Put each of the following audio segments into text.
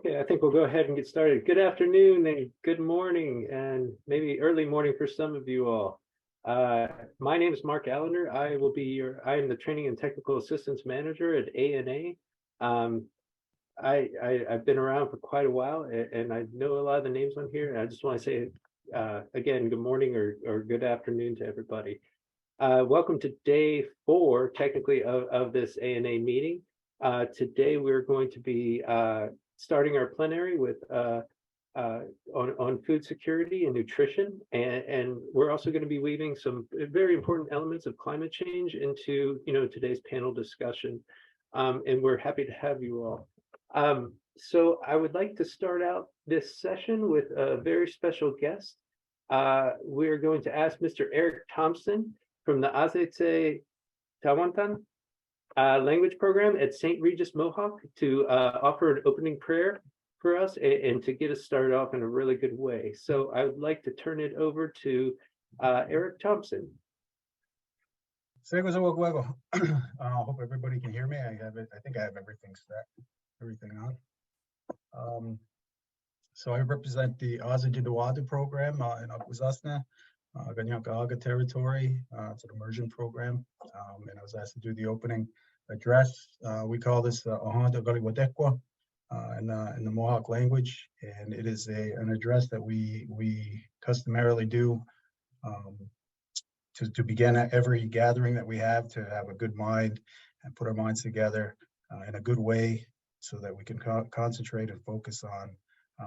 Okay, I think we'll go ahead and get started. Good afternoon and good morning, and maybe early morning for some of you all. My name is Mark Allender. I am the Training and Technical Assistance Manager at ANA. I've been around for quite a while, and I know a lot of the names on here. And I just want to say again, good morning or good afternoon to everybody. Welcome to day 4, technically, of this ANA meeting. Today we're going to be starting our plenary with on food security and nutrition, and we're also going to be weaving some very important elements of climate change into today's panel discussion, and we're happy to have you all. So I would like to start out this session with a very special guest. We're going to ask Mr. Eric Thompson from the Azete Tawantan language program at St. Regis Mohawk to offer an opening prayer for us and to get us started off in a really good way. So I would like to turn it over to Eric Thompson. I hope everybody can hear me. I think I have everything on. So I represent the Azajidawadu program in Akwesasne, Ganyanka territory. It's an immersion program, and I was asked to do the opening address. We call this Ahanda Galiwadekwa in the Mohawk language, and it is an address that we customarily do to begin every gathering that we have, to have a good mind and put our minds together in a good way, so that we can concentrate and focus on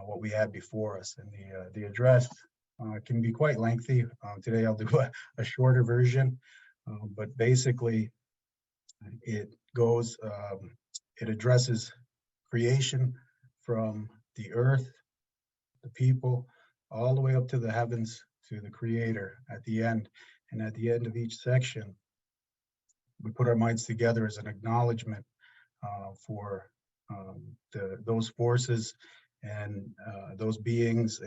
what we have before us. And the address can be quite lengthy. Today I'll do a shorter version, but basically it addresses creation from the earth, the people, all the way up to the heavens, to the creator at the end. And at the end of each section, we put our minds together as an acknowledgement for those forces and those beings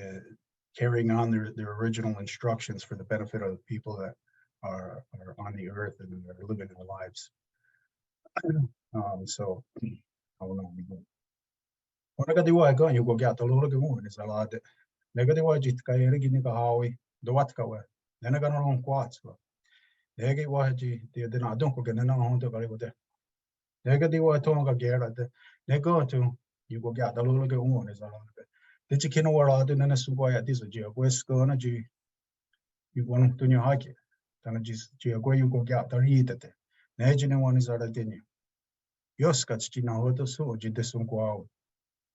carrying on their original instructions for the benefit of the people that are on the earth and are living their lives. So hold on. You go get a little bit more. It's a lot. Negative wajit kaya gini kahawi dawat kawa. Then I got on quads. Negi waji the na don't go get no home to go with it. Negative wa tonga gera. Nego to you go get a little bit more. Is a lot. Did you can world in a suboy at this geo west gonna g you want to your hike. Then just geo you go get the read it. Najin one is out of dinner. Yoskats China Hoto so Jidesum Guao.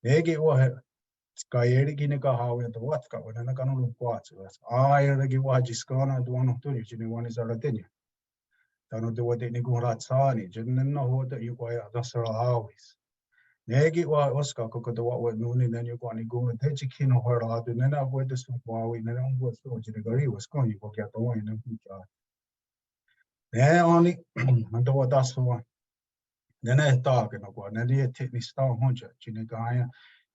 Negi wa Skyeri Ginica how in the Watka when I can look what. I already watch Skana, the one of Tunich, one is out of dinner. Don't do what they Nigurat Sani, didn't know that you were at the Sara Howies. Negi wa Oscar cook the what with noon, and then you're going to go and take a of her out, and then I went to some Huawei, and then was so Jinagari was going, you go get the wine and future. Then only under what that's the one. Then I talk and go, and then you take me star hunter, Jinagaya,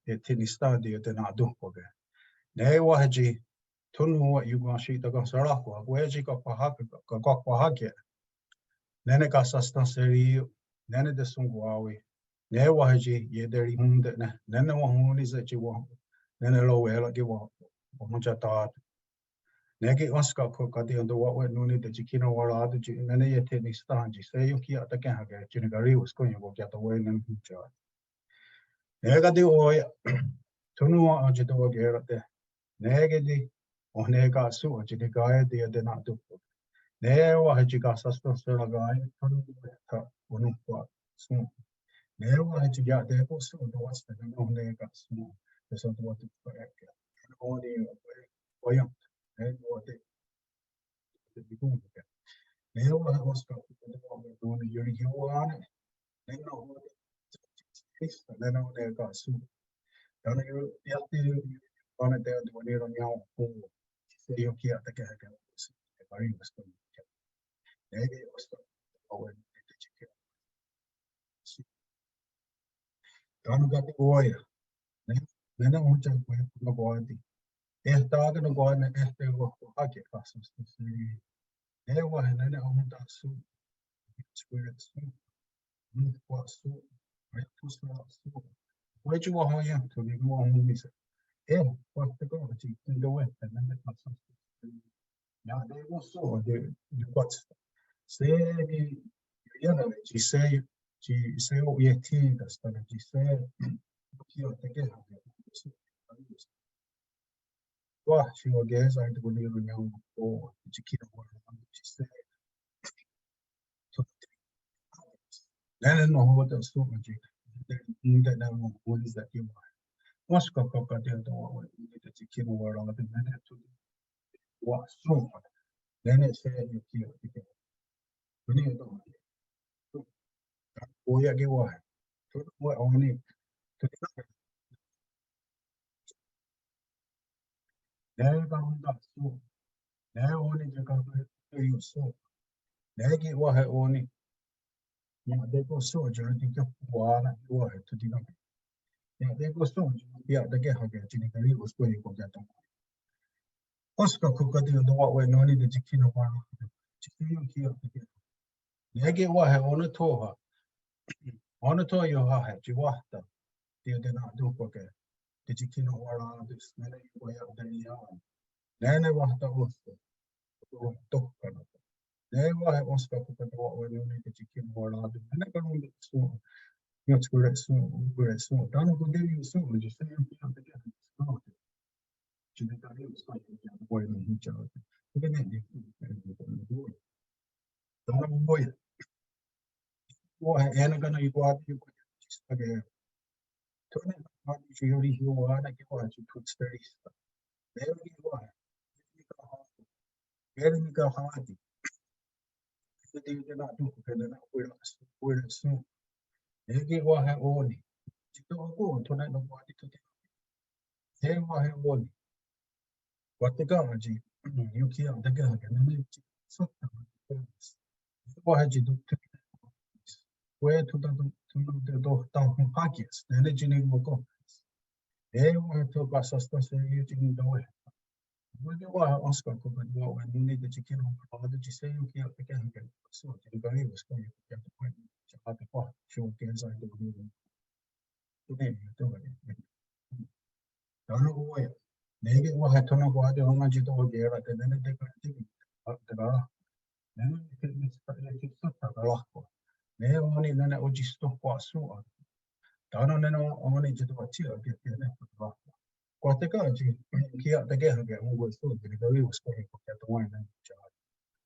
you take me star dear than I do for it. Nay, what had you to know what you going to shoot the Gonzalako, where you got for Hugget. Then I got sustenance, then it is some Huawei. Nay, what had you there, then the one is that you want. Then a low well give up. Much I thought. Negi Oscar cook at the under what went no need that you can over out the and then you take me stand. You say you can't the can get Jinagari was going to go get away and future. Nega the oil to know what you do again at the Negadi or Nega so Jinagaya the other not do. There what had you got sustenance for a guy or no what soon. There what had you got there also what's the no Nega small. There's something what to correct. All the way. And what they doing again. Now I was doing a year on it. Then then I there got soon. Then you have to on it there when you're on your home. Say you can't take a very much. Maybe it was over the chicken. Don't got the boy. Then I want to go to the body. Estaba que no guarda aquí casos de ewa and on that so spirit so what so right to so Where'd you want him to be more movies? Yeah, what's the goal? You can go in and then that's something. Now they will so the what's say the ci sei obiettivi stanno ci sei io te che qua ci vuole che sai che voglio un po' ci chiedo ci sei then no what else so much that now what is that you what's got there to ci chiedo guarda the minute to what so then it said you feel when you don't oh yeah get what only to 내가 온다 수 내 오니 제가 그 수 내게 와해 오니 야 내가 소저 이게 와나 와해 투디가 야 내가 소저 야 되게 하게 지니까 이거 스토리 거기다 어스가 그거들 너와 왜 너희들 지키는 거야 지키는 기억 되게 내게 와해 어느 토요 하해 지와다 되나 두고게 지키는 거라 내가 이거야 되냐 내내 와다 왔어 또 가나 내가 해 어스가 그거 왜 너희들 지키는 거라 내가 그런 거 Not correct, so down go there you so just say you have to get it started. To the guy who's like the boy in each other. Look at that. Don't boy. Boy, and gonna you go out you just again. Turn it on you already you are like you want to put studies. There you are. Where you go hard. The thing you're not doing, they're not with us soon. They get what I own. You don't go to that nobody to they what I own. What the garbage you kill the girl and then so what had you do where to the door down from pockets, the legend will go. They want to pass us to say using the way. When you are Oscar could go and you need the chicken or did you say you can't again? So the guy was going to get the point at the part, she will get inside the room. Today, don't know where. Maybe what had to know what the woman you told there at the end of the day. Then you can stop the rock. They only then I would just stop what so. Don't know only to do a chill get the rock. What the guy, here the girl who was so the guy was going to get the wine and charge.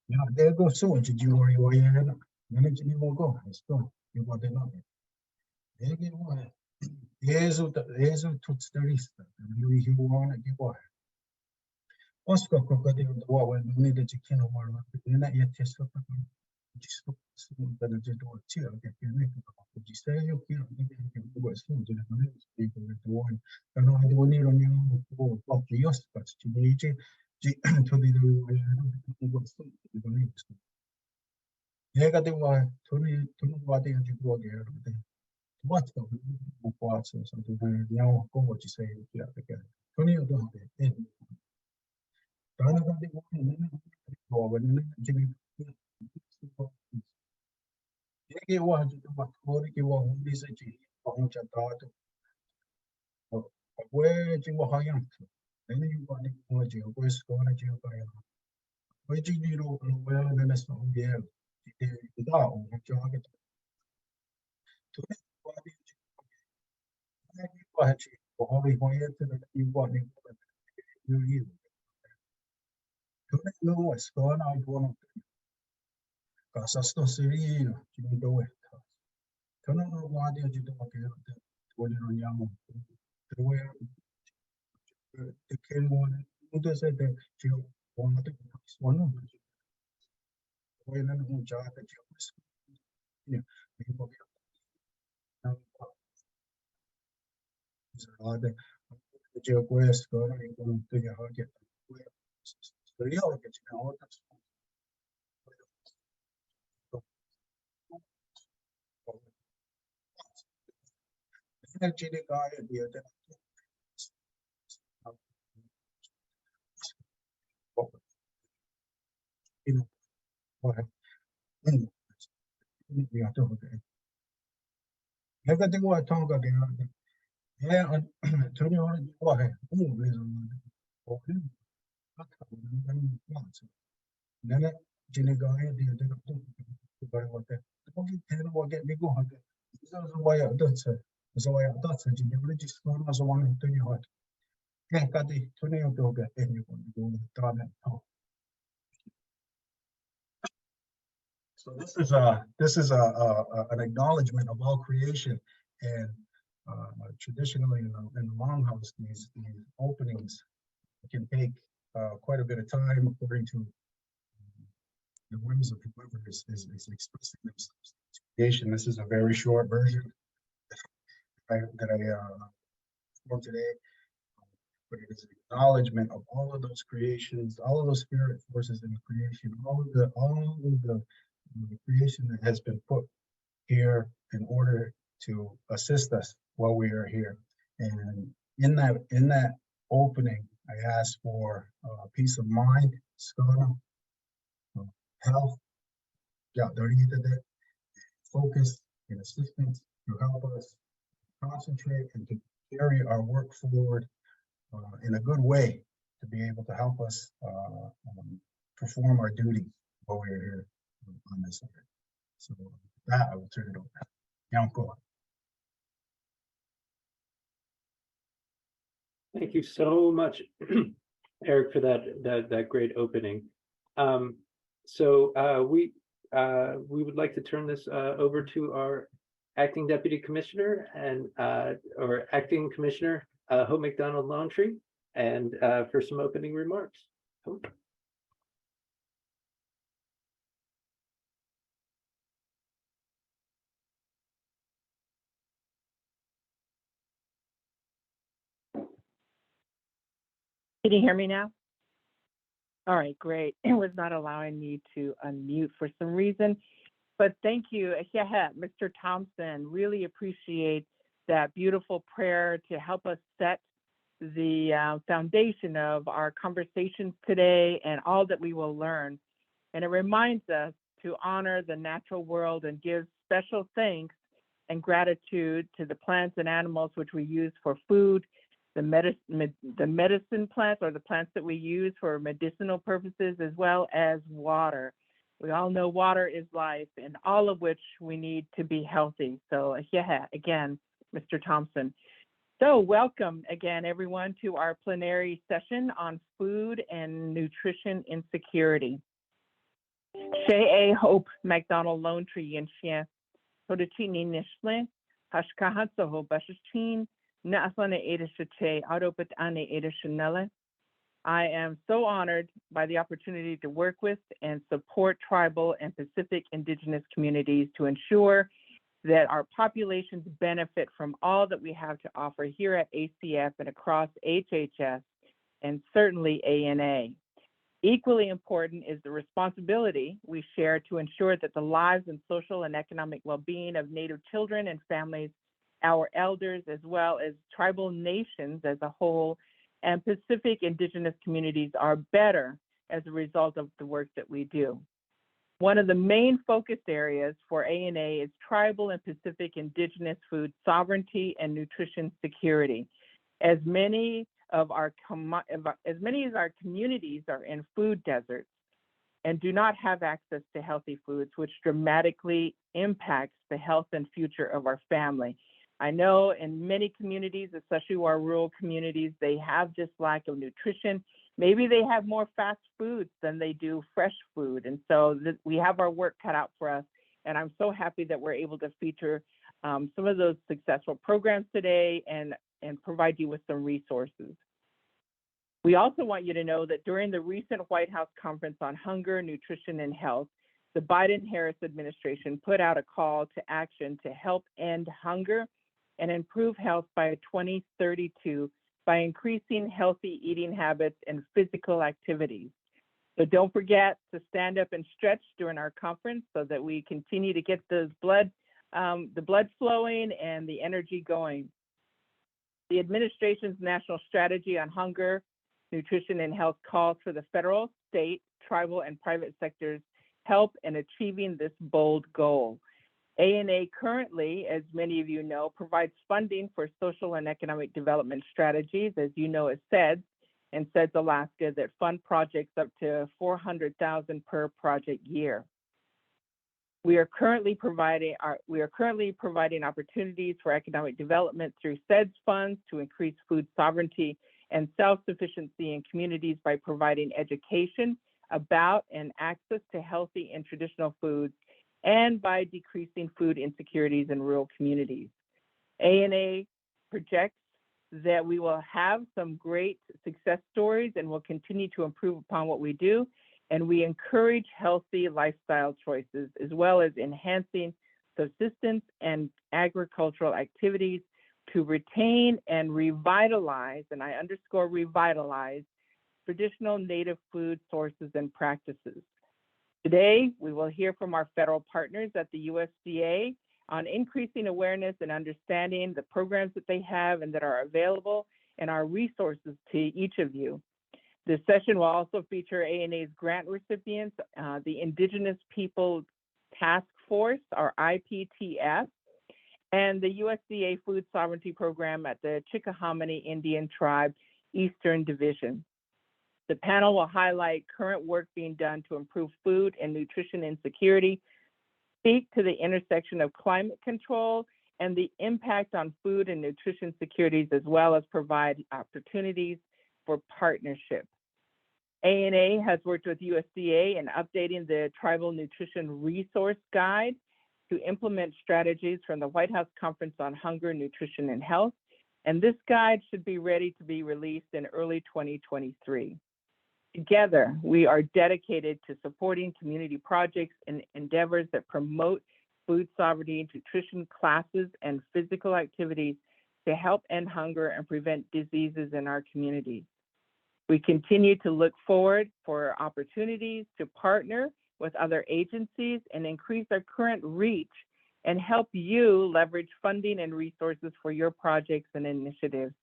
Yeah, there goes so much jewelry or you had managing you will go. It's done. You got the number. They get one. Here's what the list. You want to give away. Oscar crocodile the war when you needed to kill one, you're not yet just just that I just do a chill, get your neck. Would you say you can't do it soon to the news people with the one? I know I do need on you of the Oscars to the to the news. Yeah, got the one, Tony, what they had to go there. What's the parts or something? Now, go what you say, yeah, again. Tony, you don't have it. Don't have the one, when you want to do what you want to listen to on your daughter. Where you were high up to. Then you want to go to your voice going to your fire. Where you need to well and a song there. The dog, jog it. To what you only want to you want you. To know what's going on, one of casa sto sereno, ci do it. To know what you do again, what you know, the way the king one, who does it that you want to one of them. When I'm in charge that you was, yeah, people get other your quest going to your heart. The real get you know actually guy the other you know what we are talking. Everything what I talk again. Tony on wahe, Nana Jinigai, the other Bariwate. Okay, ten will get me go hunting. This is why I don't say. So I thought that you never just one as one to your heart. Can't got the 20 of dog and you want to go to the town. So this is an acknowledgement of all creation, and traditionally in the longhouse, these openings can take quite a bit of time according to the whims of whoever is expressing themselves. Creation. This is a very short version that I formed today, but it is an acknowledgement of all of those creations, all of those spirit forces in creation, all of the creation that has been put here in order to assist us while we are here. And in that opening, I ask for peace of mind, health, focus, and assistance to help us concentrate and to carry our work forward in a good way to be able to help us perform our duty while we're here on this earth. So with that, I will turn it over. Yanko. Thank you so much, Eric, for that great opening. So we would like to turn this over to our acting deputy commissioner and or acting commissioner Hope McDonald Longtree, and for some opening remarks. Hope. Can you hear me now? All right, great. It was not allowing me to unmute for some reason, but thank you, Mr. Thompson. Really appreciate that beautiful prayer to help us set the foundation of our conversations today and all that we will learn. And it reminds us to honor the natural world and give special thanks and gratitude to the plants and animals which we use for food, the medicine plants, or the plants that we use for medicinal purposes, as well as water. We all know water is life, and all of which we need to be healthy. So again, Mr. Thompson. So welcome again, everyone, to our plenary session on food and nutrition insecurity. Shea Hope McDonald Longtree and Shea Hodachini Nishle, Hashkahatsoho Bashachin, Naasane Edishache, Autoput Ane Edishanele. I am so honored by the opportunity to work with and support tribal and Pacific Indigenous communities to ensure that our populations benefit from all that we have to offer here at ACF and across HHS, and certainly ANA. Equally important is the responsibility we share to ensure that the lives and social and economic well-being of Native children and families, our elders, as well as tribal nations as a whole, and Pacific Indigenous communities are better as a result of the work that we do. One of the main focus areas for ANA is tribal and Pacific Indigenous food sovereignty and nutrition security. As many as our communities are in food deserts and do not have access to healthy foods, which dramatically impacts the health and future of our family. I know in many communities, especially our rural communities, they have this lack of nutrition. Maybe they have more fast foods than they do fresh food. And so we have our work cut out for us. And I'm so happy that we're able to feature some of those successful programs today and provide you with some resources. We also want you to know that during the recent White House Conference on Hunger, Nutrition, and Health, the Biden-Harris administration put out a call to action to help end hunger and improve health by 2032 by increasing healthy eating habits and physical activities. So don't forget to stand up and stretch during our conference so that we continue to get the blood flowing and the energy going. The administration's national strategy on hunger, nutrition, and health calls for the federal, state, tribal, and private sectors help in achieving this bold goal. ANA currently, as many of you know, provides funding for social and economic development strategies, as you know, as SEDS, and SEDS Alaska that fund projects up to $400,000 per project year. We are currently providing opportunities for economic development through SEDS funds to increase food sovereignty and self-sufficiency in communities by providing education about and access to healthy and traditional foods, and by decreasing food insecurities in rural communities. ANA projects that we will have some great success stories and will continue to improve upon what we do. And we encourage healthy lifestyle choices, as well as enhancing subsistence and agricultural activities to retain and revitalize, and I underscore revitalize, traditional native food sources and practices. Today, we will hear from our federal partners at the USDA on increasing awareness and understanding the programs that they have and that are available, and our resources to each of you. This session will also feature ANA's grant recipients, the Indigenous People Task Force, or IPTF, and the USDA Food Sovereignty Program at the Chickahominy Indian Tribe Eastern Division. The panel will highlight current work being done to improve food and nutrition insecurity, speak to the intersection of climate control and the impact on food and nutrition securities, as well as provide opportunities for partnership. ANA has worked with USDA in updating the Tribal Nutrition Resource Guide to implement strategies from the White House Conference on Hunger, Nutrition, and Health, and this guide should be ready to be released in early 2023. Together, we are dedicated to supporting community projects and endeavors that promote food sovereignty, nutrition classes, and physical activities to help end hunger and prevent diseases in our communities. We continue to look forward for opportunities to partner with other agencies and increase our current reach and help you leverage funding and resources for your projects and initiatives.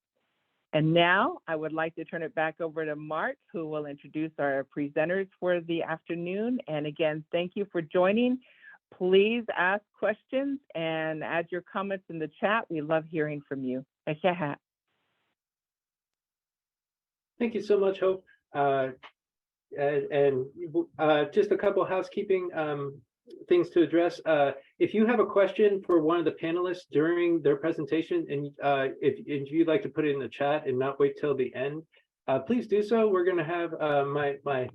And now I would like to turn it back over to Mark, who will introduce our presenters for the afternoon. And again, thank you for joining. Please ask questions and add your comments in the chat. We love hearing from you. Thank you so much, Hope. Just a couple housekeeping things to address. If you have a question for one of the panelists during their presentation, and if you'd like to put it in the chat and not wait till the end, please do so. We're going to have my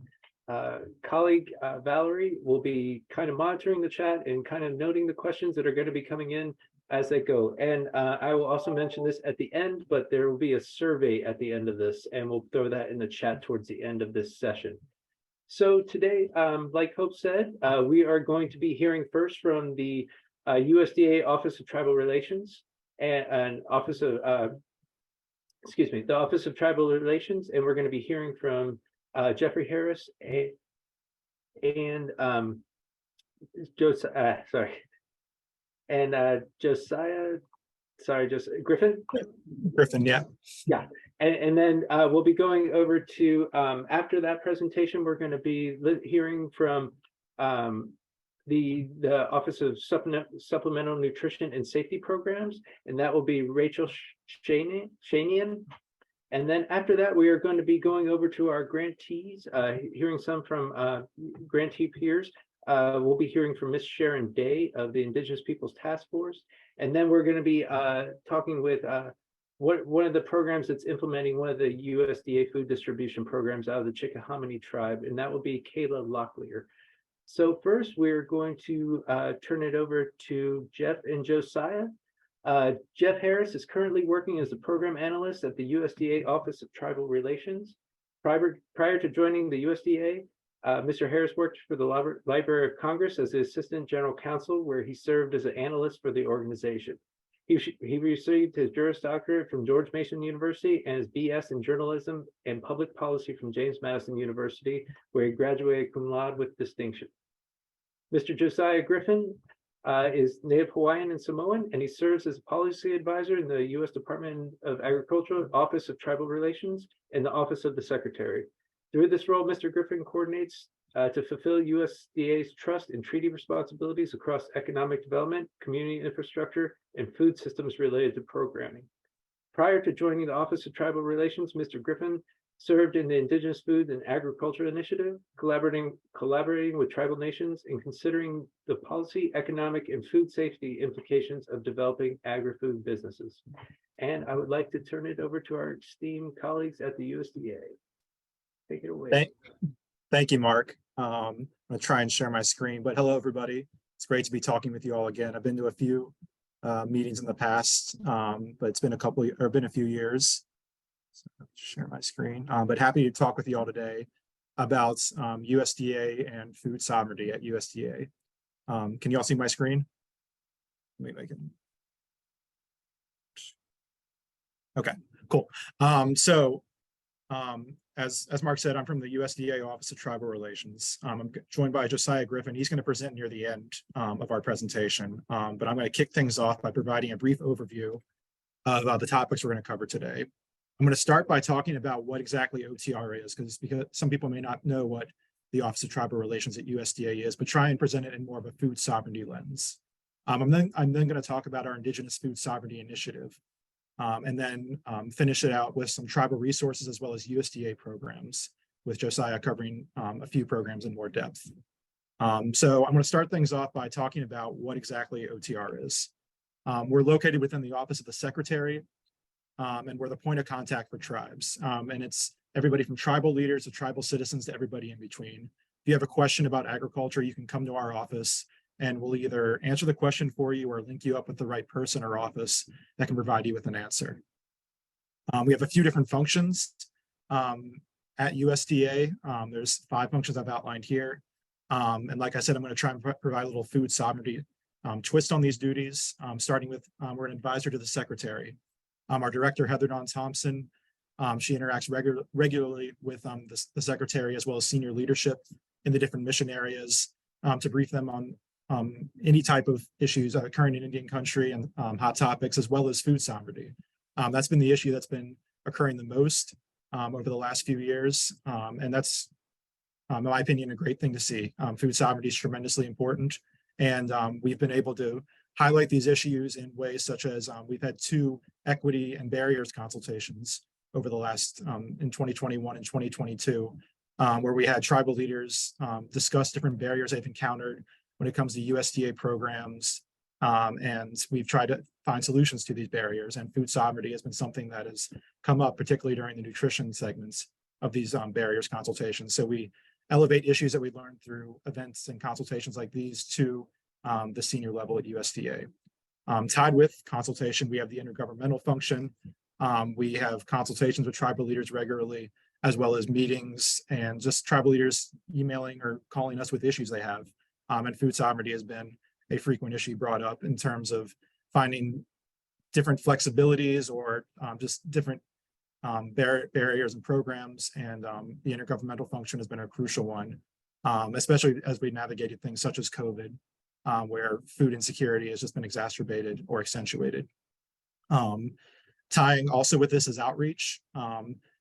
colleague Valerie will be kind of monitoring the chat and kind of noting the questions that are going to be coming in as they go. And I will also mention this at the end, but there will be a survey at the end of this, and we'll throw that in the chat towards the end of this session. So today, like Hope said, we are going to be hearing first from the USDA Office of Tribal Relations and the Office of Tribal Relations, and we're going to be hearing from Jeffrey Harris and Josiah Griffin. Griffin, yeah. Yeah. And then we'll be going over to, after that presentation, we're going to be hearing from the Office of Supplemental Nutrition and Safety Programs, and that will be Rachel Shanian. And then after that, we are going to be going over to our grantees, hearing some from grantee peers. We'll be hearing from Ms. Sharon Day of the Indigenous Peoples Task Force. And then we're going to be talking with one of the programs that's implementing one of the USDA food distribution programs out of the Chickahominy tribe, and that will be Kayla Locklear. So first, we're going to turn it over to Jeff and Josiah. Jeff Harris is currently working as a program analyst at the USDA Office of Tribal Relations. Prior to joining the USDA, Mr. Harris worked for the Library of Congress as the Assistant General Counsel, where he served as an analyst for the organization. He received his Juris Doctorate from George Mason University and his BS in Journalism and Public Policy from James Madison University, where he graduated cum laude with distinction. Mr. Josiah Griffin is Native Hawaiian and Samoan, and he serves as a policy advisor in the U.S. Department of Agriculture, Office of Tribal Relations, and the Office of the Secretary. Through this role, Mr. Griffin coordinates to fulfill USDA's trust and treaty responsibilities across economic development, community infrastructure, and food systems related to programming. Prior to joining the Office of Tribal Relations, Mr. Griffin served in the Indigenous Food and Agriculture Initiative, collaborating with tribal nations and considering the policy, economic, and food safety implications of developing agri-food businesses. And I would like to turn it over to our esteemed colleagues at the USDA. Take it away. Thank you, Mark. I'm going to try and share my screen, but hello, everybody. It's great to be talking with you all again. I've been to a few meetings in the past, but it's been a few years. So share my screen, but happy to talk with you all today about USDA and food sovereignty at USDA. Can you all see my screen? Maybe I can. Okay, cool. As Mark said, I'm from the USDA Office of Tribal Relations. I'm joined by Josiah Griffin. He's going to present near the end of our presentation, but I'm going to kick things off by providing a brief overview of the topics we're going to cover today. I'm going to start by talking about what exactly OTR is, because some people may not know what the Office of Tribal Relations at USDA is, but try and present it in more of a food sovereignty lens. I'm then going to talk about our Indigenous Food Sovereignty Initiative, and then finish it out with some tribal resources as well as USDA programs, with Josiah covering a few programs in more depth. So I'm going to start things off by talking about what exactly OTR is. We're located within the Office of the Secretary, and we're the point of contact for tribes. And it's everybody from tribal leaders to tribal citizens to everybody in between. If you have a question about agriculture, you can come to our office and we'll either answer the question for you or link you up with the right person or office that can provide you with an answer. We have a few different functions at USDA. There's 5 functions I've outlined here. And like I said, I'm going to try and provide a little food sovereignty twist on these duties, starting with we're an advisor to the Secretary. Our director, Heather Dawn Thompson, she interacts regularly with the Secretary as well as senior leadership in the different mission areas to brief them on any type of issues occurring in Indian country and hot topics, as well as food sovereignty. That's been the issue that's been occurring the most over the last few years. And that's, in my opinion, a great thing to see. Food sovereignty is tremendously important. And we've been able to highlight these issues in ways such as we've had 2 equity and barriers consultations over the last, in 2021 and 2022, where we had tribal leaders discuss different barriers they've encountered when it comes to USDA programs, and we've tried to find solutions to these barriers. And food sovereignty has been something that has come up, particularly during the nutrition segments of these barriers consultations. So we elevate issues that we learned through events and consultations like these to the senior level at USDA. Tied with consultation, we have the intergovernmental function. We have consultations with tribal leaders regularly, as well as meetings and just tribal leaders emailing or calling us with issues they have. And food sovereignty has been a frequent issue brought up in terms of finding different flexibilities or just different barriers and programs. And the intergovernmental function has been a crucial one, especially as we navigated things such as COVID, where food insecurity has just been exacerbated or accentuated. Tying also with this is outreach.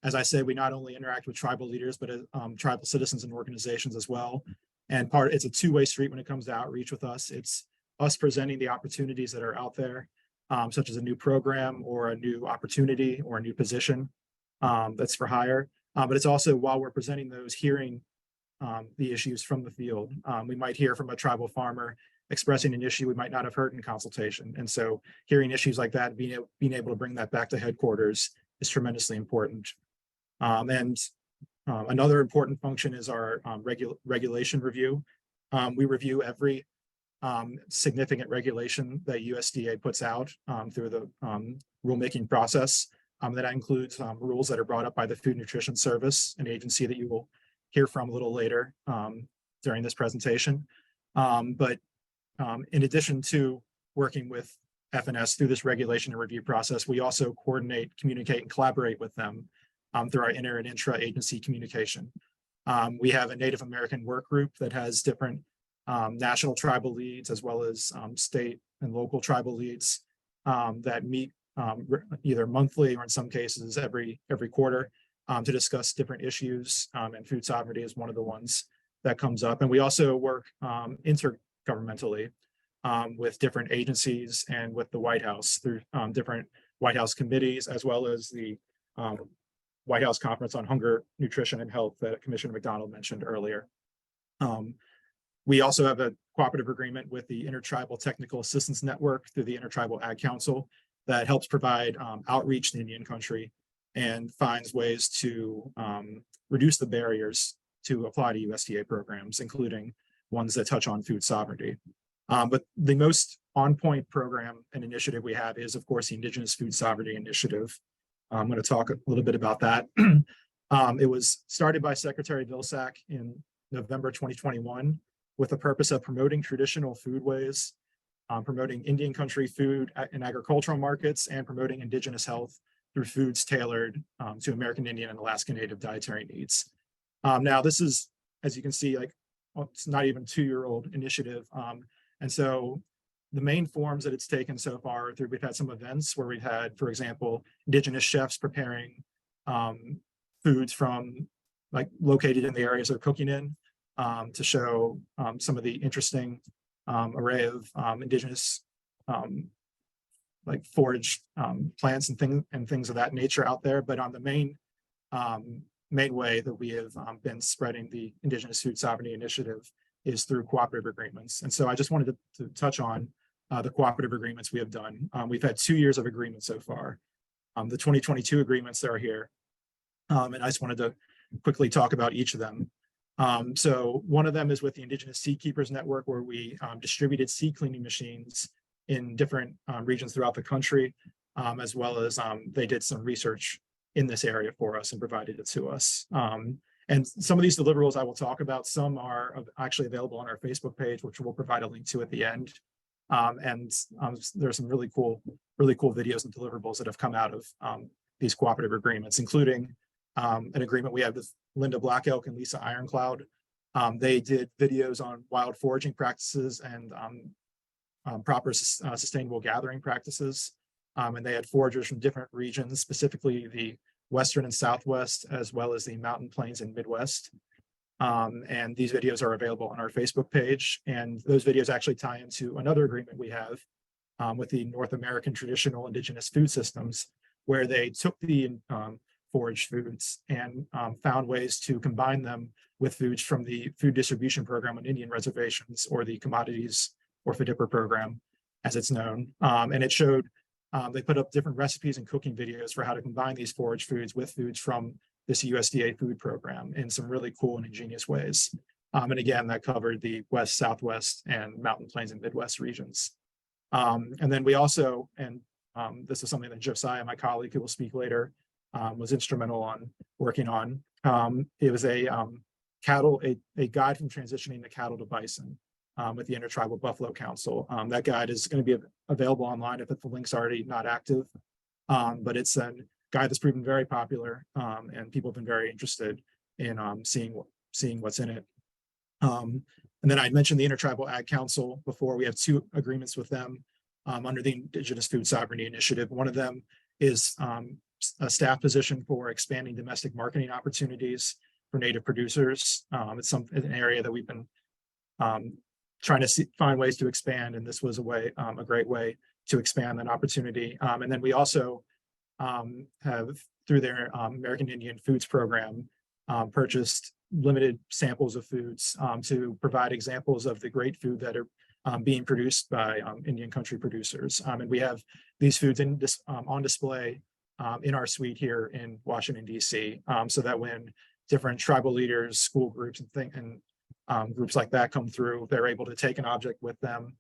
As I said, we not only interact with tribal leaders, but tribal citizens and organizations as well. And it's a 2-way street when it comes to outreach with us. It's us presenting the opportunities that are out there, such as a new program or a new opportunity or a new position that's for hire. But it's also, while we're presenting those, hearing the issues from the field. We might hear from a tribal farmer expressing an issue we might not have heard in consultation. And so hearing issues like that, being able to bring that back to headquarters is tremendously important. Another important function is our regulation review. We review every significant regulation that USDA puts out through the rulemaking process. That includes rules that are brought up by the Food Nutrition Service, an agency that you will hear from a little later during this presentation. But in addition to working with FNS through this regulation and review process, we also coordinate, communicate, and collaborate with them through our inter and intra-agency communication. We have a Native American work group that has different national tribal leads as well as state and local tribal leads that meet either monthly or in some cases every quarter to discuss different issues, and food sovereignty is one of the ones that comes up. And we also work intergovernmentally with different agencies and with the White House through different White House committees, as well as the White House Conference on Hunger, Nutrition, and Health that Commissioner McDonald mentioned earlier. We also have a cooperative agreement with the Intertribal Technical Assistance Network through the Intertribal Ag Council that helps provide outreach to Indian country and finds ways to reduce the barriers to apply to USDA programs, including ones that touch on food sovereignty. But the most on-point program and initiative we have is, of course, the Indigenous Food Sovereignty Initiative. I'm going to talk a little bit about that. It was started by Secretary Vilsack in November 2021 with the purpose of promoting traditional foodways, promoting Indian country food in agricultural markets, and promoting Indigenous health through foods tailored to American Indian and Alaska Native dietary needs. Now, this is, as you can see, like, well, it's not even 2-year-old initiative. And so the main forms that it's taken so far through, we've had some events where we've had, for example, Indigenous chefs preparing foods from, like, located in the areas they're cooking in to show some of the interesting array of Indigenous like foraged plants and things of that nature out there. But on the main way that we have been spreading the Indigenous Food Sovereignty Initiative is through cooperative agreements. And so I just wanted to touch on the cooperative agreements we have done. We've had 2 years of agreements so far. The 2022 agreements that are here. And I just wanted to quickly talk about each of them. So one of them is with the Indigenous Seed Keepers Network, where we distributed seed cleaning machines in different regions throughout the country, as well as they did some research in this area for us and provided it to us. And some of these deliverables I will talk about, some are actually available on our Facebook page, which we'll provide a link to at the end. There's some really cool videos and deliverables that have come out of these cooperative agreements, including an agreement we had with Linda Black Elk and Lisa Ironcloud. They did videos on wild foraging practices and proper sustainable gathering practices. And they had foragers from different regions, specifically the Western and Southwest, as well as the Mountain Plains and Midwest. And these videos are available on our Facebook page. And those videos actually tie into another agreement we have with the North American Traditional Indigenous Food Systems, where they took the foraged foods and found ways to combine them with foods from the Food Distribution Program on Indian Reservations, or the Commodities or FDIPR program, as it's known. And it showed, they put up different recipes and cooking videos for how to combine these foraged foods with foods from this USDA food program in some really cool and ingenious ways. And again, that covered the West, Southwest, and Mountain Plains and Midwest regions. And then we also, and this is something that Josiah, my colleague who will speak later, was instrumental on working on. It was a guide from transitioning the cattle to bison with the Intertribal Buffalo Council. That guide is going to be available online if the link's already not active. But it's a guide that's proven very popular, and people have been very interested in seeing what's in it. And then I mentioned the Intertribal Ag Council before. We have 2 agreements with them under the Indigenous Food Sovereignty Initiative. One of them is a staff position for expanding domestic marketing opportunities for Native producers. It's an area that we've been trying to find ways to expand, and this was a great way to expand that opportunity. And then we also have, through their American Indian Foods Program, purchased limited samples of foods to provide examples of the great food that are being produced by Indian country producers. And we have these foods on display in our suite here in Washington, D.C., so that when different tribal leaders, school groups, and groups like that come through, they're able to take an object with them,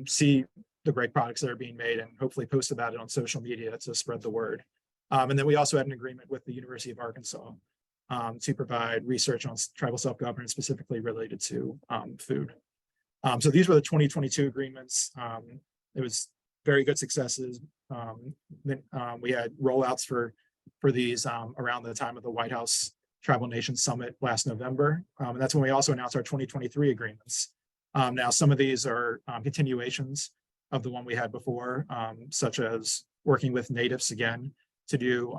see the great products that are being made, and hopefully post about it on social media to spread the word. And then we also had an agreement with the University of Arkansas to provide research on tribal self-governance, specifically related to food. So these were the 2022 agreements. It was very good successes. We had rollouts for these around the time of the White House Tribal Nations Summit last November. And that's when we also announced our 2023 agreements. Now, some of these are continuations of the one we had before, such as working with natives again to do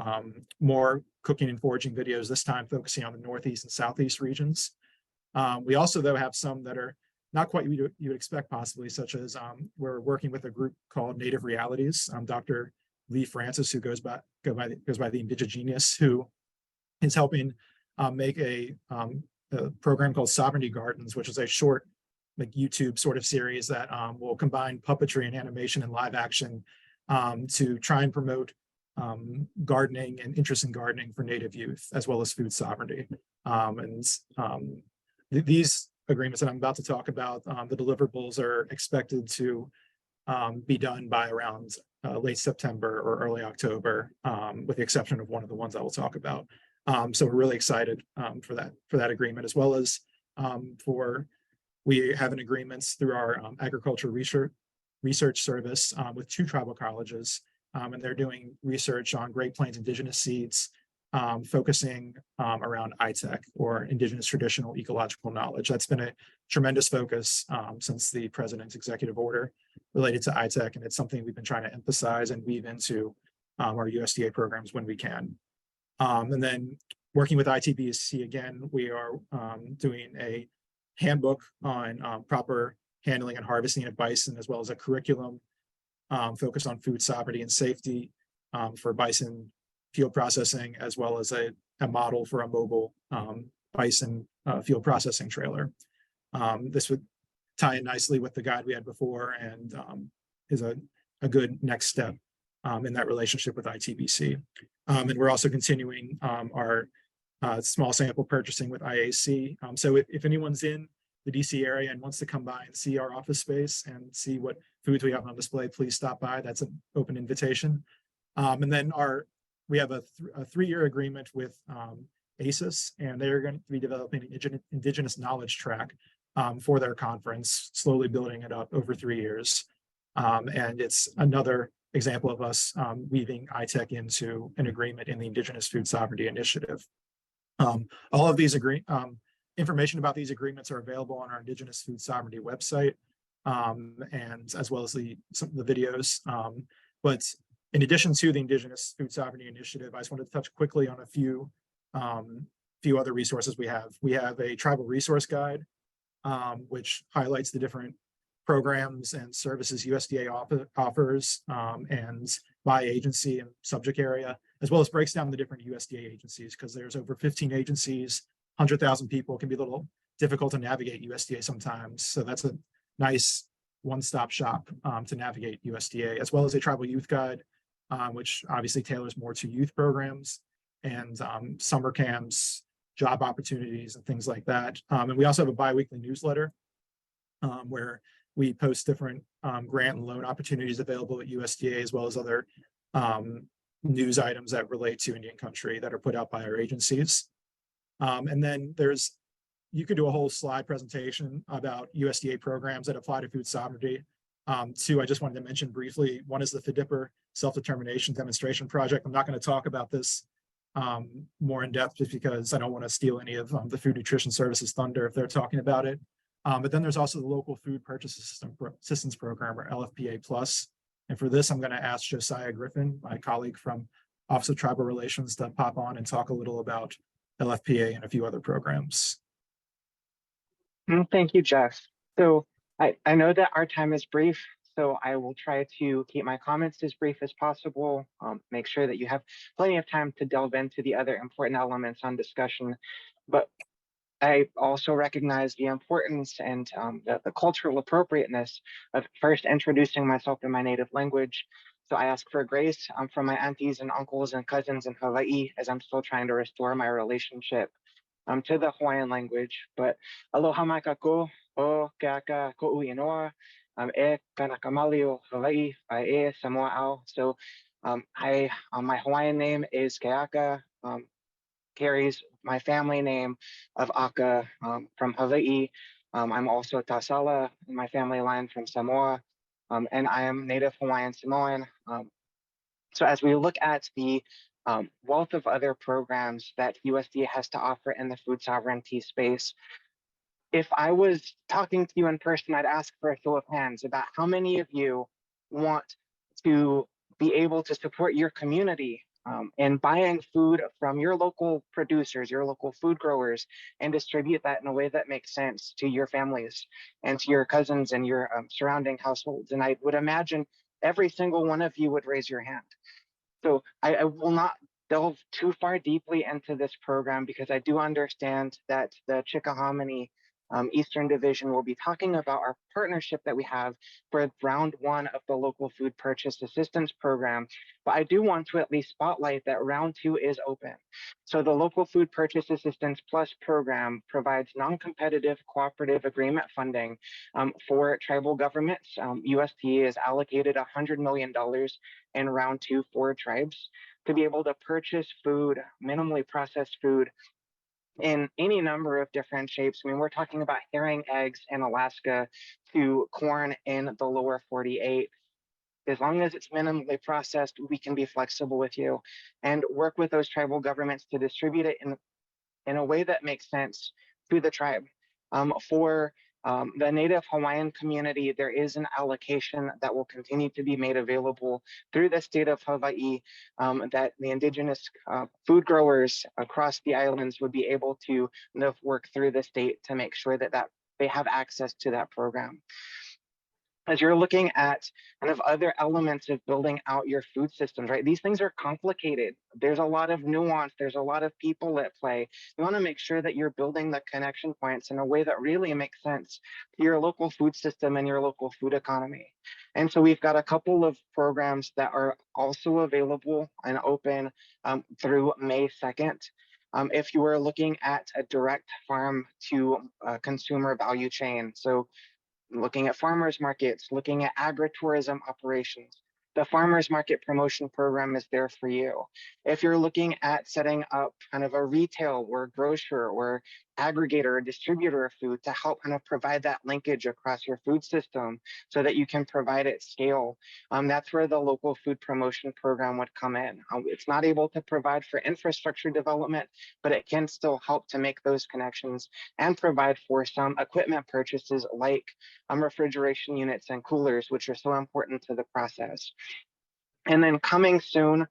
more cooking and foraging videos, this time focusing on the Northeast and Southeast regions. We also, though, have some that are not quite you would expect possibly, such as we're working with a group called Native Realities. Dr. Lee Francis, who goes by the Indigenious, who is helping make a program called Sovereignty Gardens, which is a short like YouTube sort of series that will combine puppetry and animation and live action to try and promote gardening and interest in gardening for Native youth, as well as food sovereignty. These agreements that I'm about to talk about, the deliverables are expected to be done by around late September or early October, with the exception of one of the ones I will talk about. So we're really excited for that agreement, as well as we have an agreement through our agriculture research service with 2 tribal colleges, and they're doing research on Great Plains indigenous seeds, focusing around ITEC, or Indigenous Traditional Ecological Knowledge. That's been a tremendous focus since the president's executive order related to ITEC, and it's something we've been trying to emphasize and weave into our USDA programs when we can. And then working with ITBC again, we are doing a handbook on proper handling and harvesting of bison, as well as a curriculum focused on food sovereignty and safety for bison field processing, as well as a model for a mobile bison field processing trailer. This would tie in nicely with the guide we had before, and is a good next step in that relationship with ITBC. And we're also continuing our small sample purchasing with IAC. So if anyone's in the DC area and wants to come by and see our office space and see what foods we have on display, please stop by. That's an open invitation. And then we have a 3-year agreement with ACES, and they're going to be developing an Indigenous knowledge track for their conference, slowly building it up over 3 years. And it's another example of us weaving ITEC into an agreement in the Indigenous Food Sovereignty Initiative. All of these information about these agreements are available on our Indigenous Food Sovereignty website, and as well as some of the videos. But in addition to the Indigenous Food Sovereignty Initiative, I just wanted to touch quickly on a few other resources we have. We have a tribal resource guide, which highlights the different programs and services USDA offers, and by agency and subject area, as well as breaks down the different USDA agencies, because there's over 15 agencies, 100,000 people. It can be a little difficult to navigate USDA sometimes. So that's a nice one-stop shop to navigate USDA, as well as a tribal youth guide, which obviously tailors more to youth programs and summer camps, job opportunities, and things like that. And we also have a bi-weekly newsletter where we post different grant and loan opportunities available at USDA, as well as other news items that relate to Indian country that are put out by our agencies. And then you could do a whole slide presentation about USDA programs that apply to food sovereignty. 2, I just wanted to mention briefly. One is the FDIPR Self-Determination Demonstration Project. I'm not going to talk about this more in depth, just because I don't want to steal any of the Food Nutrition Services thunder if they're talking about it. But then there's also the Local Food Purchase Assistance Program, or LFPA Plus. And for this, I'm going to ask Josiah Griffin, my colleague from Office of Tribal Relations, to pop on and talk a little about LFPA and a few other programs. Thank you, Jeff. So I know that our time is brief, so I will try to keep my comments as brief as possible, make sure that you have plenty of time to delve into the other important elements on discussion. But I also recognize the importance and the cultural appropriateness of first introducing myself in my native language. So I ask for grace from my aunties and uncles and cousins in Hawaii, as I'm still trying to restore my relationship to the Hawaiian language. But aloha mai kako o keaka ko'u inoa e kanakamali o Hawaii ai e Samoa au. So my Hawaiian name is Keaka, carries my family name of Aka from Hawaii. I'm also Tasala in my family line from Samoa, and I am Native Hawaiian Samoan. So as we look at the wealth of other programs that USDA has to offer in the food sovereignty space, if I was talking to you in person, I'd ask for a show of hands about how many of you want to be able to support your community in buying food from your local producers, your local food growers, and distribute that in a way that makes sense to your families and to your cousins and your surrounding households. And I would imagine every single one of you would raise your hand. So I will not delve too far deeply into this program because I do understand that the Chickahominy Eastern Division will be talking about our partnership that we have for round one of the local food purchase assistance program. But I do want to at least spotlight that round two is open. So the local food purchase assistance plus program provides non-competitive cooperative agreement funding for tribal governments. USDA has allocated $100 million in round two for tribes to be able to purchase food, minimally processed food, in any number of different shapes. I mean, we're talking about herring eggs in Alaska to corn in the lower 48. As long as it's minimally processed, we can be flexible with you and work with those tribal governments to distribute it in a way that makes sense to the tribe. For the Native Hawaiian community, there is an allocation that will continue to be made available through the state of Hawaii that the indigenous food growers across the islands would be able to work through the state to make sure that they have access to that program. As you're looking at kind of other elements of building out your food systems, right? These things are complicated. There's a lot of nuance. There's a lot of people at play. You want to make sure that you're building the connection points in a way that really makes sense to your local food system and your local food economy. And so we've got a couple of programs that are also available and open through May 2nd. If you are looking at a direct farm to consumer value chain, so looking at farmers markets, looking at agritourism operations, the farmers market promotion program is there for you. If you're looking at setting up kind of a retail or grocer or aggregator or distributor of food to help kind of provide that linkage across your food system so that you can provide at scale, that's where the local food promotion program would come in. It's not able to provide for infrastructure development, but it can still help to make those connections and provide for some equipment purchases like refrigeration units and coolers, which are so important to the process. And then coming soon,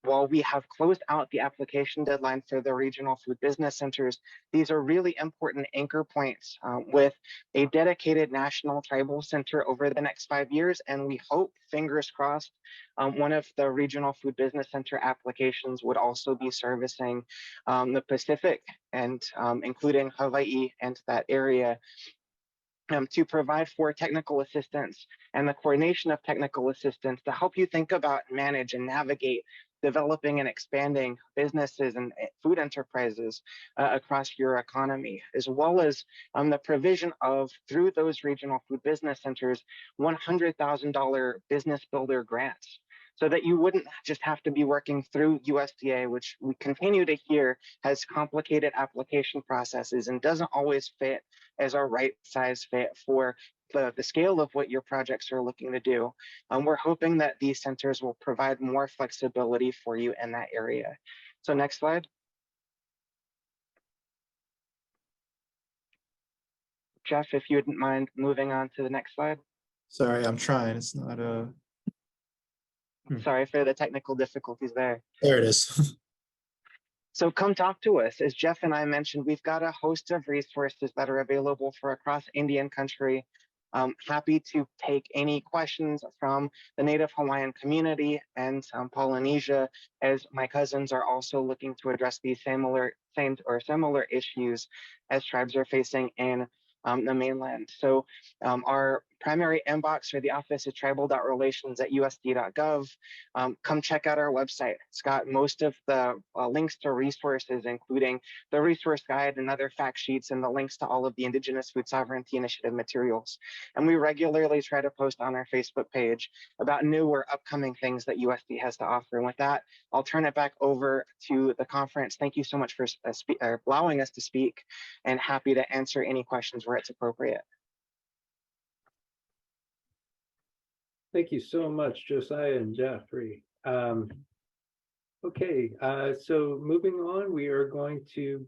while we have closed out the application deadline for the regional food business centers, these are really important anchor points with a dedicated national tribal center over the next 5 years. And we hope, fingers crossed, one of the regional food business center applications would also be servicing the Pacific and including Hawaii and that area. To provide for technical assistance and the coordination of technical assistance to help you think about, manage, and navigate developing and expanding businesses and food enterprises across your economy, as well as the provision of, through those regional food business centers, $100,000 business builder grants, so that you wouldn't just have to be working through USDA, which we continue to hear has complicated application processes and doesn't always fit as a right size fit for the scale of what your projects are looking to do. We're hoping that these centers will provide more flexibility for you in that area. So next slide. Jeff, if you wouldn't mind moving on to the next slide. Sorry, I'm trying. It's not Sorry for the technical difficulties there. There it is. So come talk to us. As Jeff and I mentioned, we've got a host of resources that are available for across Indian country. Happy to take any questions from the Native Hawaiian community and Polynesia, as my cousins are also looking to address these similar issues as tribes are facing in the mainland. So our primary inbox for the office is tribal.relations@usd.gov. Come check out our website. It's got most of the links to resources, including the resource guide and other fact sheets and the links to all of the Indigenous Food Sovereignty Initiative materials. And we regularly try to post on our Facebook page about new or upcoming things that USD has to offer. And with that, I'll turn it back over to the conference. Thank you so much for allowing us to speak, and happy to answer any questions where it's appropriate. Thank you so much, Josiah and Jeffrey. Okay, so moving on, we are going to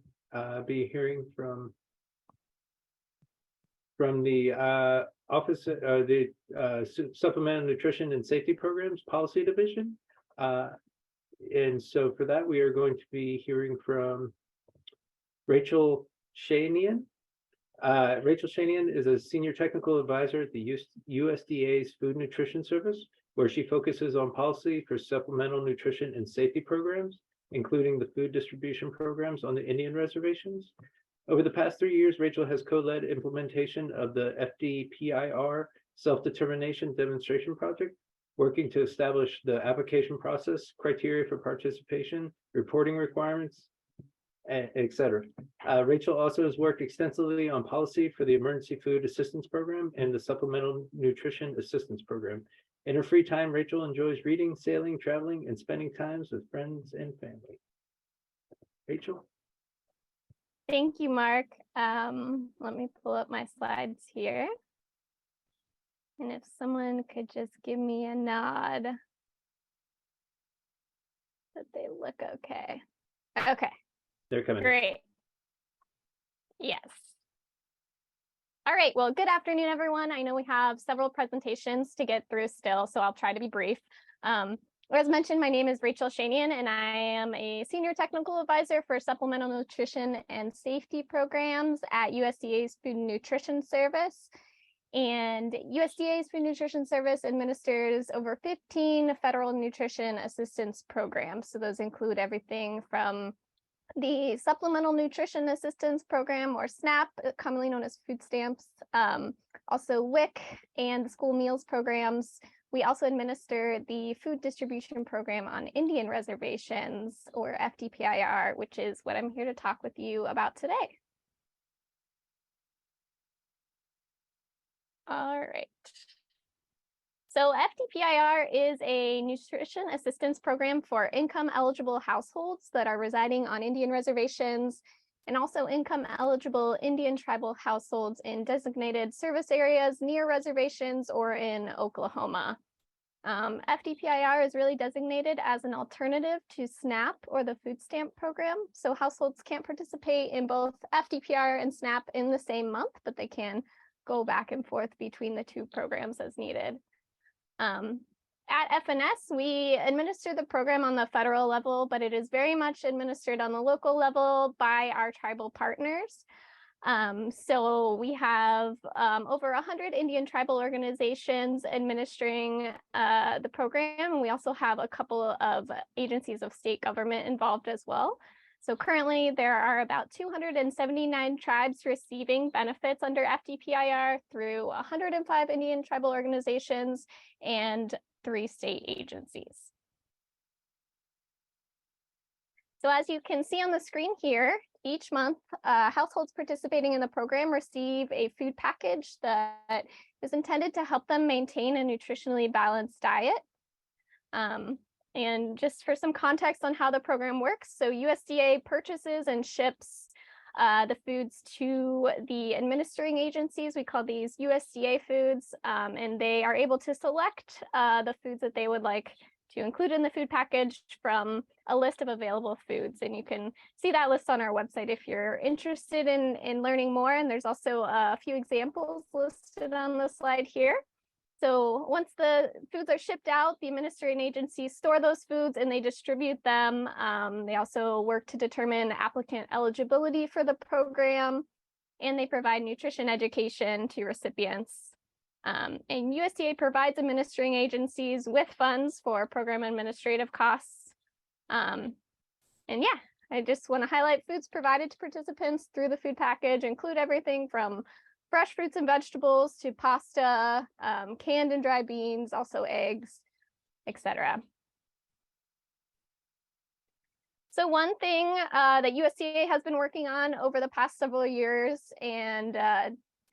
be hearing from the Office of the Supplemental Nutrition and Safety Programs Policy Division. And so for that, we are going to be hearing from Rachel Shanian. Rachel Shanian is a senior technical advisor at the USDA's Food Nutrition Service, where she focuses on policy for supplemental nutrition and safety programs, including the food distribution programs on the Indian reservations. Over the past 3 years, Rachel has co-led implementation of the FDPIR Self-Determination Demonstration Project, working to establish the application process, criteria for participation, reporting requirements, etc. Rachel also has worked extensively on policy for the Emergency Food Assistance Program and the Supplemental Nutrition Assistance Program. In her free time, Rachel enjoys reading, sailing, traveling, and spending times with friends and family. Rachel? Thank you, Mark. Let me pull up my slides here. And if someone could just give me a nod that they look okay. Okay, They're coming. great. Yes. All right, well, good afternoon, everyone. I know we have several presentations to get through still, so I'll try to be brief. As mentioned, my name is Rachel Shanian, and I am a senior technical advisor for supplemental nutrition and safety programs at USDA's Food and Nutrition Service. And USDA's Food Nutrition Service administers over 15 federal nutrition assistance programs. So those include everything from the Supplemental Nutrition Assistance Program, or SNAP, commonly known as food stamps, also WIC and the school meals programs. We also administer the food distribution program on Indian reservations, or FDPIR, which is what I'm here to talk with you about today. All right. So FDPIR is a nutrition assistance program for income eligible households that are residing on Indian reservations, and also income eligible Indian tribal households in designated service areas near reservations or in Oklahoma. FDPIR is really designated as an alternative to SNAP, or the food stamp program. So households can't participate in both FDPIR and SNAP in the same month, but they can go back and forth between the two programs as needed. At FNS, we administer the program on the federal level, but it is very much administered on the local level by our tribal partners. So we have over 100 Indian tribal organizations administering the program. And we also have a couple of agencies of state government involved as well. So currently there are about 279 tribes receiving benefits under FDPIR through 105 Indian tribal organizations and 3 state agencies. So as you can see on the screen here, each month, households participating in the program receive a food package that is intended to help them maintain a nutritionally balanced diet. And just for some context on how the program works, so USDA purchases and ships the foods to the administering agencies. We call these USDA foods, and they are able to select the foods that they would like to include in the food package from a list of available foods. And you can see that list on our website if you're interested in learning more. And there's also a few examples listed on the slide here. So once the foods are shipped out, the administering agencies store those foods and they distribute them. They also work to determine applicant eligibility for the program, and they provide nutrition education to recipients. And USDA provides administering agencies with funds for program administrative costs. And yeah, I just want to highlight foods provided to participants through the food package include everything from fresh fruits and vegetables to pasta, canned and dry beans, also eggs, etc. So one thing that USDA has been working on over the past several years, and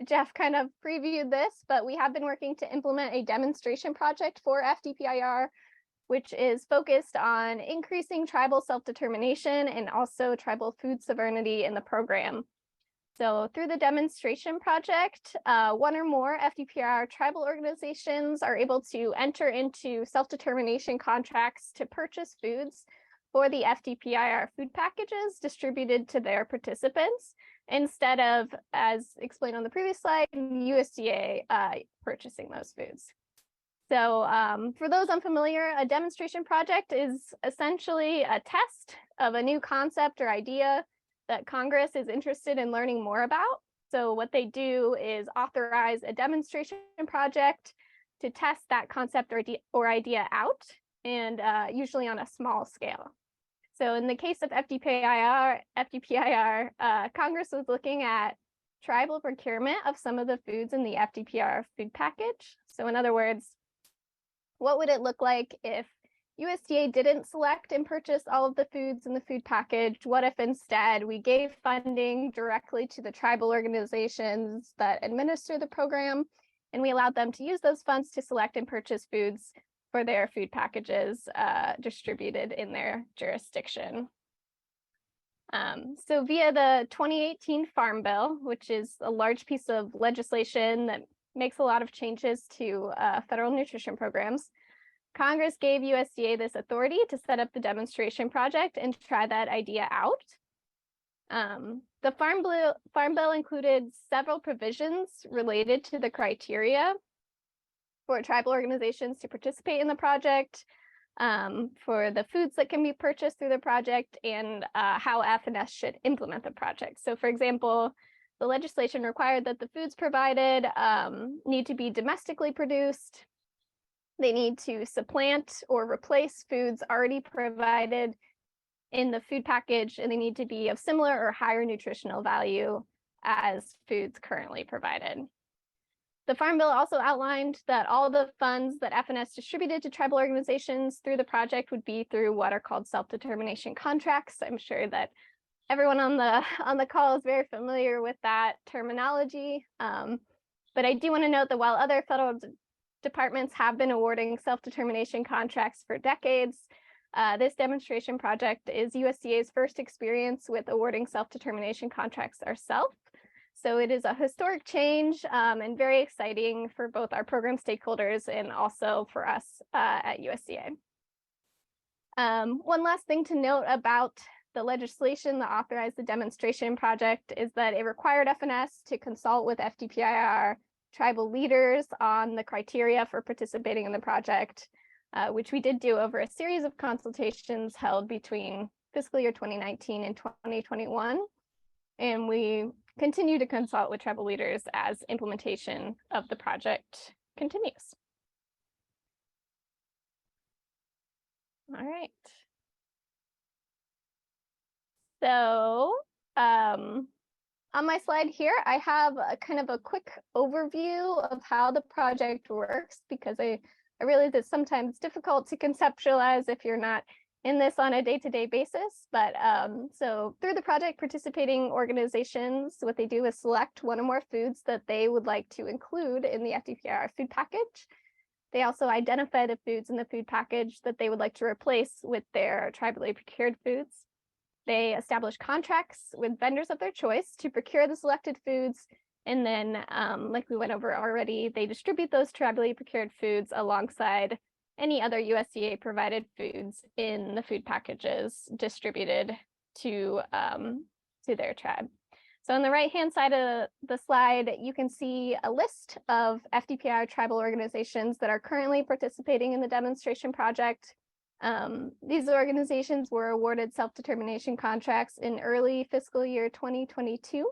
Jeff kind of previewed this, but we have been working to implement a demonstration project for FDPIR, which is focused on increasing tribal self-determination and also tribal food sovereignty in the program. So through the demonstration project, one or more FDPIR tribal organizations are able to enter into self-determination contracts to purchase foods for the FDPIR food packages distributed to their participants, instead of, as explained on the previous slide, USDA purchasing those foods. So for those unfamiliar, a demonstration project is essentially a test of a new concept or idea that Congress is interested in learning more about. So what they do is authorize a demonstration project to test that concept or idea out, and usually on a small scale. So in the case of FDPIR, Congress was looking at tribal procurement of some of the foods in the FDPIR food package. So in other words, what would it look like if USDA didn't select and purchase all of the foods in the food package? What if instead we gave funding directly to the tribal organizations that administer the program, and we allowed them to use those funds to select and purchase foods for their food packages distributed in their jurisdiction? So via the 2018 Farm Bill, which is a large piece of legislation that makes a lot of changes to federal nutrition programs, Congress gave USDA this authority to set up the demonstration project and try that idea out. The Farm Bill included several provisions related to the criteria for tribal organizations to participate in the project, for the foods that can be purchased through the project, and how FNS should implement the project. So for example, the legislation required that the foods provided need to be domestically produced. They need to supplant or replace foods already provided in the food package, and they need to be of similar or higher nutritional value as foods currently provided. The Farm Bill also outlined that all the funds that FNS distributed to tribal organizations through the project would be through what are called self-determination contracts. I'm sure that everyone on the call is very familiar with that terminology. But I do want to note that while other federal departments have been awarding self-determination contracts for decades, this demonstration project is USDA's first experience with awarding self-determination contracts ourselves. So it is a historic change and very exciting for both our program stakeholders and also for us at USDA. One last thing to note about the legislation that authorized the demonstration project is that it required FNS to consult with FDPIR tribal leaders on the criteria for participating in the project, which we did do over a series of consultations held between fiscal year 2019 and 2021. And we continue to consult with tribal leaders as implementation of the project continues. All right. So on my slide here, I have a kind of a quick overview of how the project works, because I realize it's sometimes difficult to conceptualize if you're not in this on a day-to-day basis. But so through the project, participating organizations, what they do is select one or more foods that they would like to include in the FDPIR food package. They also identify the foods in the food package that they would like to replace with their tribally procured foods. They establish contracts with vendors of their choice to procure the selected foods. And then, like we went over already, they distribute those tribally procured foods alongside any other USDA provided foods in the food packages distributed to their tribe. So on the right-hand side of the slide, you can see a list of FDPIR tribal organizations that are currently participating in the demonstration project. These organizations were awarded self-determination contracts in early fiscal year 2022,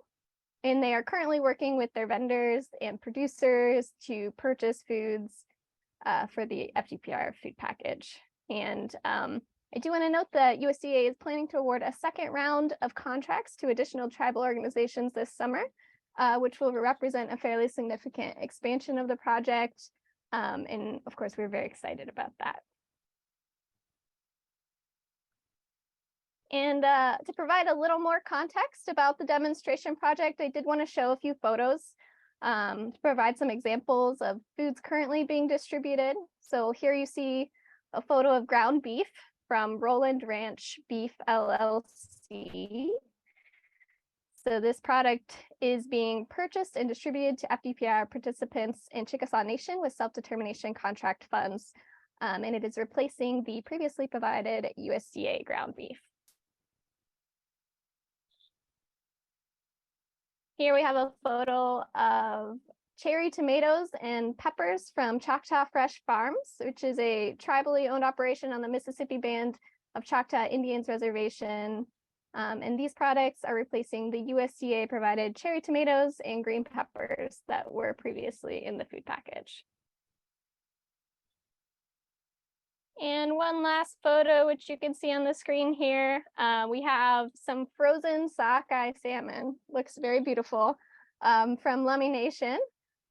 and they are currently working with their vendors and producers to purchase foods for the FDPIR food package. And I do want to note that USDA is planning to award a second round of contracts to additional tribal organizations this summer, which will represent a fairly significant expansion of the project. And of course, we're very excited about that. And to provide a little more context about the demonstration project, I did want to show a few photos to provide some examples of foods currently being distributed. So here you see a photo of ground beef from Roland Ranch Beef LLC. So this product is being purchased and distributed to FDPIR participants in Chickasaw Nation with self-determination contract funds, and it is replacing the previously provided USDA ground beef. Here we have a photo of cherry tomatoes and peppers from Choctaw Fresh Farms, which is a tribally owned operation on the Mississippi Band of Choctaw Indians Reservation. And these products are replacing the USDA provided cherry tomatoes and green peppers that were previously in the food package. And one last photo, which you can see on the screen here, we have some frozen sockeye salmon. Looks very beautiful, from Lummi Nation.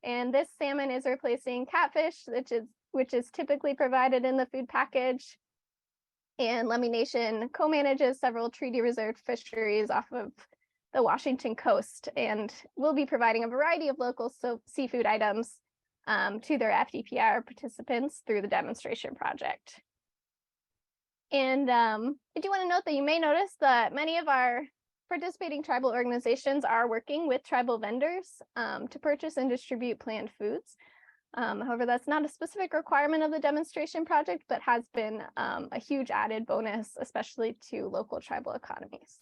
And this salmon is replacing catfish, which is typically provided in the food package. And Lummi Nation co-manages several treaty reserved fisheries off of the Washington coast, and will be providing a variety of local seafood items to their FDPR participants through the demonstration project. And I do want to note that you may notice that many of our participating tribal organizations are working with tribal vendors to purchase and distribute planned foods. However, that's not a specific requirement of the demonstration project, but has been a huge added bonus, especially to local tribal economies.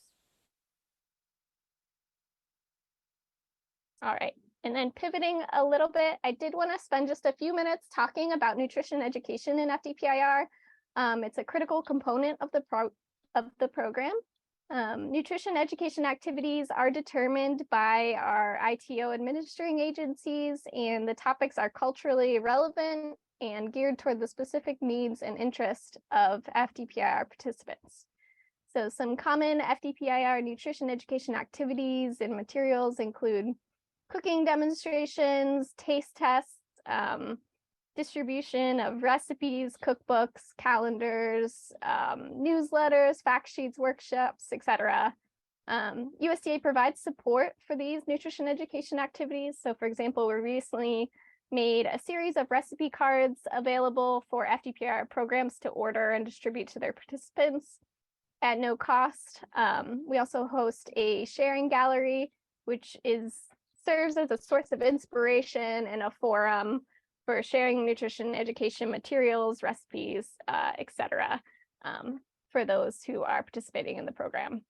All right, and then pivoting a little bit, I did want to spend just a few minutes talking about nutrition education in FDPIR. It's a critical component of the program. Nutrition education activities are determined by our ITO administering agencies, and the topics are culturally relevant and geared toward the specific needs and interest of FDPIR participants. So some common FDPIR nutrition education activities and materials include cooking demonstrations, taste tests, distribution of recipes, cookbooks, calendars, newsletters, fact sheets, workshops, etc. USDA provides support for these nutrition education activities. So for example, we recently made a series of recipe cards available for FDPR programs to order and distribute to their participants at no cost. We also host a sharing gallery, which serves as a source of inspiration and a forum for sharing nutrition education materials, recipes, etc., for those who are participating in the program.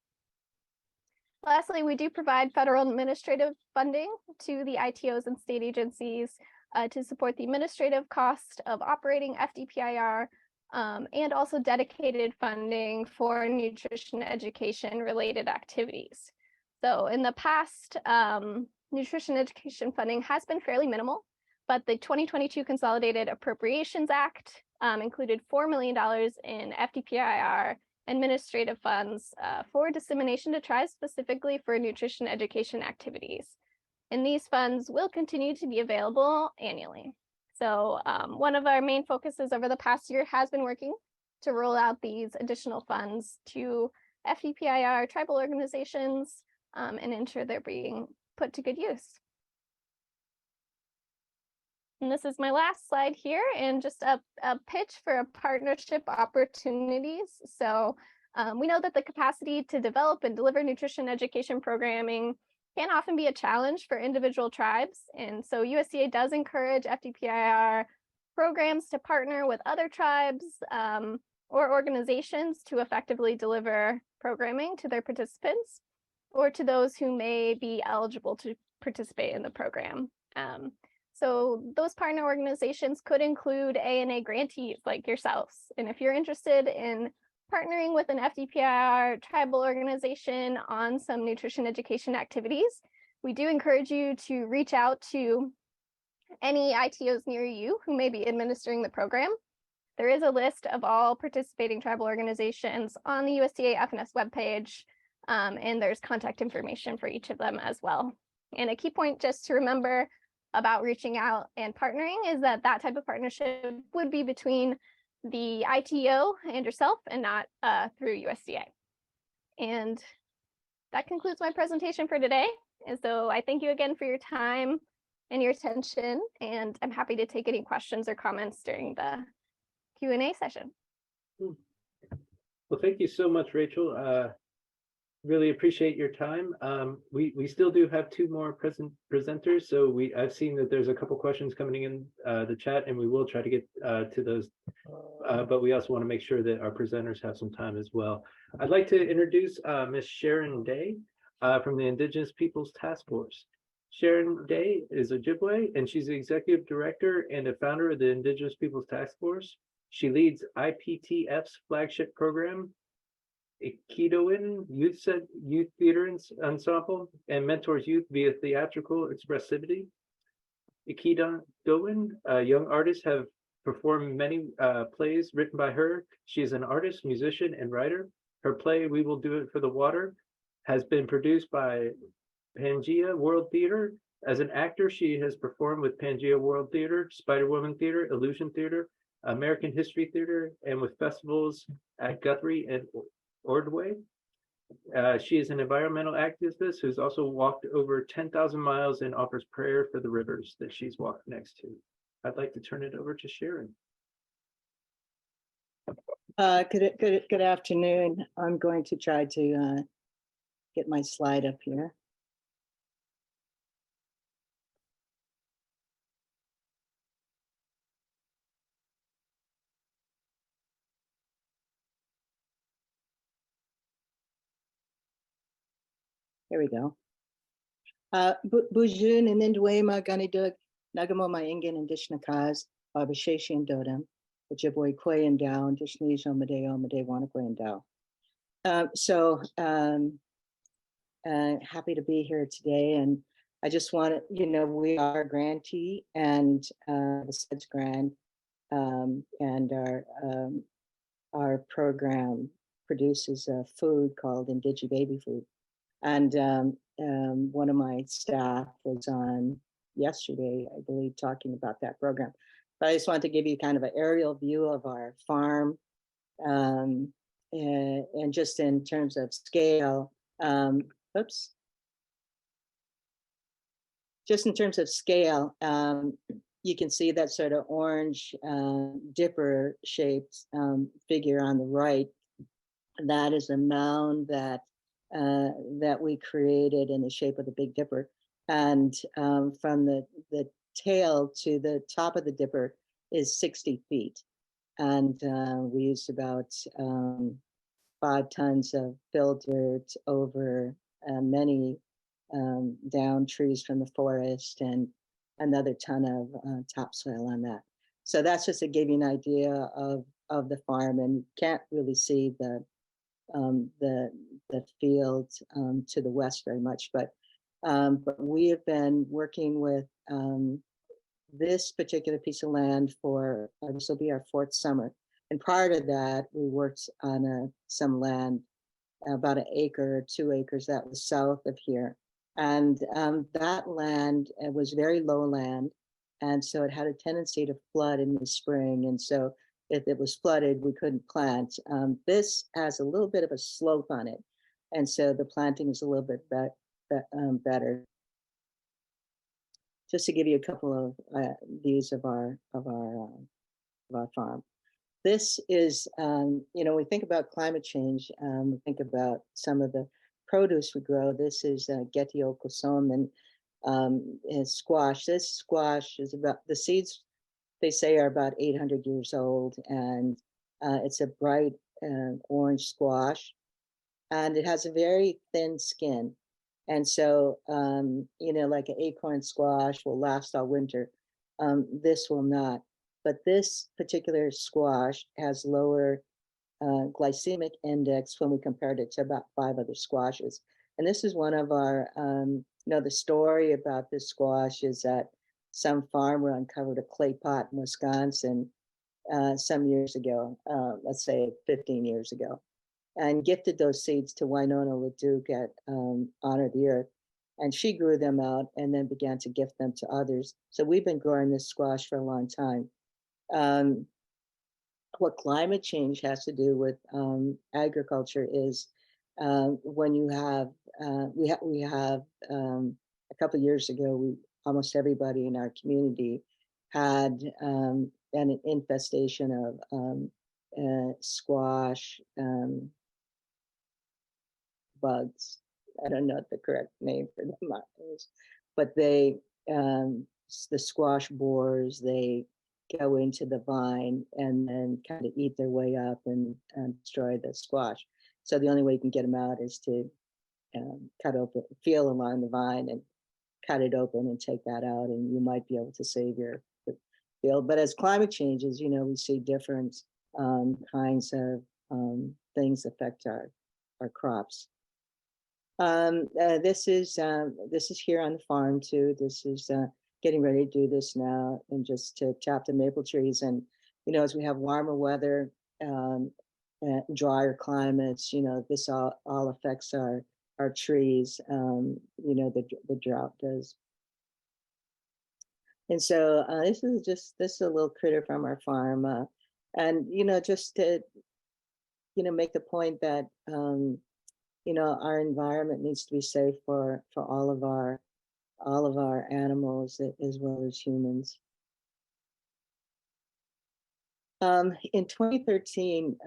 Lastly, we do provide federal administrative funding to the ITOs and state agencies to support the administrative cost of operating FDPIR, and also dedicated funding for nutrition education related activities. So in the past, nutrition education funding has been fairly minimal, but the 2022 Consolidated Appropriations Act included $4 million in FDPIR administrative funds for dissemination to tribes specifically for nutrition education activities. And these funds will continue to be available annually. So one of our main focuses over the past year has been working to roll out these additional funds to FDPIR tribal organizations and ensure they're being put to good use. And this is my last slide here, and just a pitch for partnership opportunities. So we know that the capacity to develop and deliver nutrition education programming can often be a challenge for individual tribes. And so USDA does encourage FDPIR programs to partner with other tribes or organizations to effectively deliver programming to their participants or to those who may be eligible to participate in the program. So those partner organizations could include ANA grantees like yourselves. And if you're interested in partnering with an FDPIR tribal organization on some nutrition education activities, we do encourage you to reach out to any ITOs near you who may be administering the program. There is a list of all participating tribal organizations on the USDA FNS webpage, and there's contact information for each of them as well. And a key point just to remember about reaching out and partnering is that that type of partnership would be between the ITO and yourself and not through USDA. And that concludes my presentation for today. And so I thank you again for your time and your attention, and I'm happy to take any questions or comments during the Q&A session. Well, thank you so much, Rachel. Really appreciate your time. We still do have two more presenters, so I've seen that there's a couple questions coming in the chat, and we will try to get to those, but we also want to make sure that our presenters have some time as well. I'd like to introduce Ms. Sharon Day from the Indigenous Peoples Task Force. Sharon Day is Ojibwe, and she's the executive director and a founder of the Indigenous Peoples Task Force. She leads IPTF's flagship program, Ikidoin Youth Theater Ensemble, and mentors youth via theatrical expressivity. Ikidoin, young artists have performed many plays written by her. She is an artist, musician, and writer. Her play, We Will Do It for the Water, has been produced by Pangea World Theater. As an actor, she has performed with Pangea World Theater, Spider-Woman Theater, Illusion Theater, American History Theater, and with festivals at Guthrie and Ordway. She is an environmental activist who's also walked over 10,000 miles and offers prayer for the rivers that she's walked next to. I'd like to turn it over to Sharon. Good afternoon. I'm going to try to get my slide up here. Here we go. Bujun and Indwema Ganidug, Nagamo Maingan and Dishnakaz, Babashashi and Dodam, Ojibwe Kwe and Dow, and Dishnisho Madeo, Madewanakwe and Dow. Happy to be here today. And I just want to, we are a grantee and the SEDS grant and our program produces a food called Indigi Baby Food. And one of my staff was on yesterday, I believe, talking about that program. But I just wanted to give you kind of an aerial view of our farm. And just in terms of scale, just in terms of scale, you can see that sort of orange dipper shaped figure on the right. That is a mound that we created in the shape of the Big Dipper. And from the tail to the top of the dipper is 60 feet. And we used about 5 tons of fill dirt over many down trees from the forest and another ton of topsoil on that. So that's just to give you an idea of the farm, and you can't really see the field to the west very much, but we have been working with this particular piece of land for this will be our 4th summer. And prior to that, we worked on some land, about 1 acre or 2 acres that was south of here. And that land was very low land. And so it had a tendency to flood in the spring. And so if it was flooded, we couldn't plant. This has a little bit of a slope on it. And so the planting is a little bit better. Just to give you a couple of views of our farm. This is, we think about climate change, we think about some of the produce we grow. This is Getio Kosom and squash. This squash is about, the seeds, they say, are about 800 years old, and it's a bright orange squash, and it has a very thin skin. And so, like an acorn squash will last all winter. This will not. But this particular squash has lower glycemic index when we compared it to about 5 other squashes. And this is one of our, the story about this squash is that some farmer uncovered a clay pot in Wisconsin some years ago, let's say 15 years ago, and gifted those seeds to Winona LeDuc at Honor the Earth. And she grew them out and then began to gift them to others. So we've been growing this squash for a long time. What climate change has to do with agriculture is when you have, we have a couple of years ago, almost everybody in our community had an infestation of squash bugs. I don't know what the correct name for them is, but they, the squash borers, they go into the vine and then kind of eat their way up and destroy the squash. So the only way you can get them out is to cut open, feel along the vine and cut it open and take that out, and you might be able to save your field. But as climate changes, we see different kinds of things affect our crops. This is here on the farm too. This is getting ready to do this now, and just to tap the maple trees. And as we have warmer weather, drier climates, this all affects our trees. The drought does. And so this is a little critter from our farm, and just to make the point that our environment needs to be safe for all of our animals as well as humans. In 2013,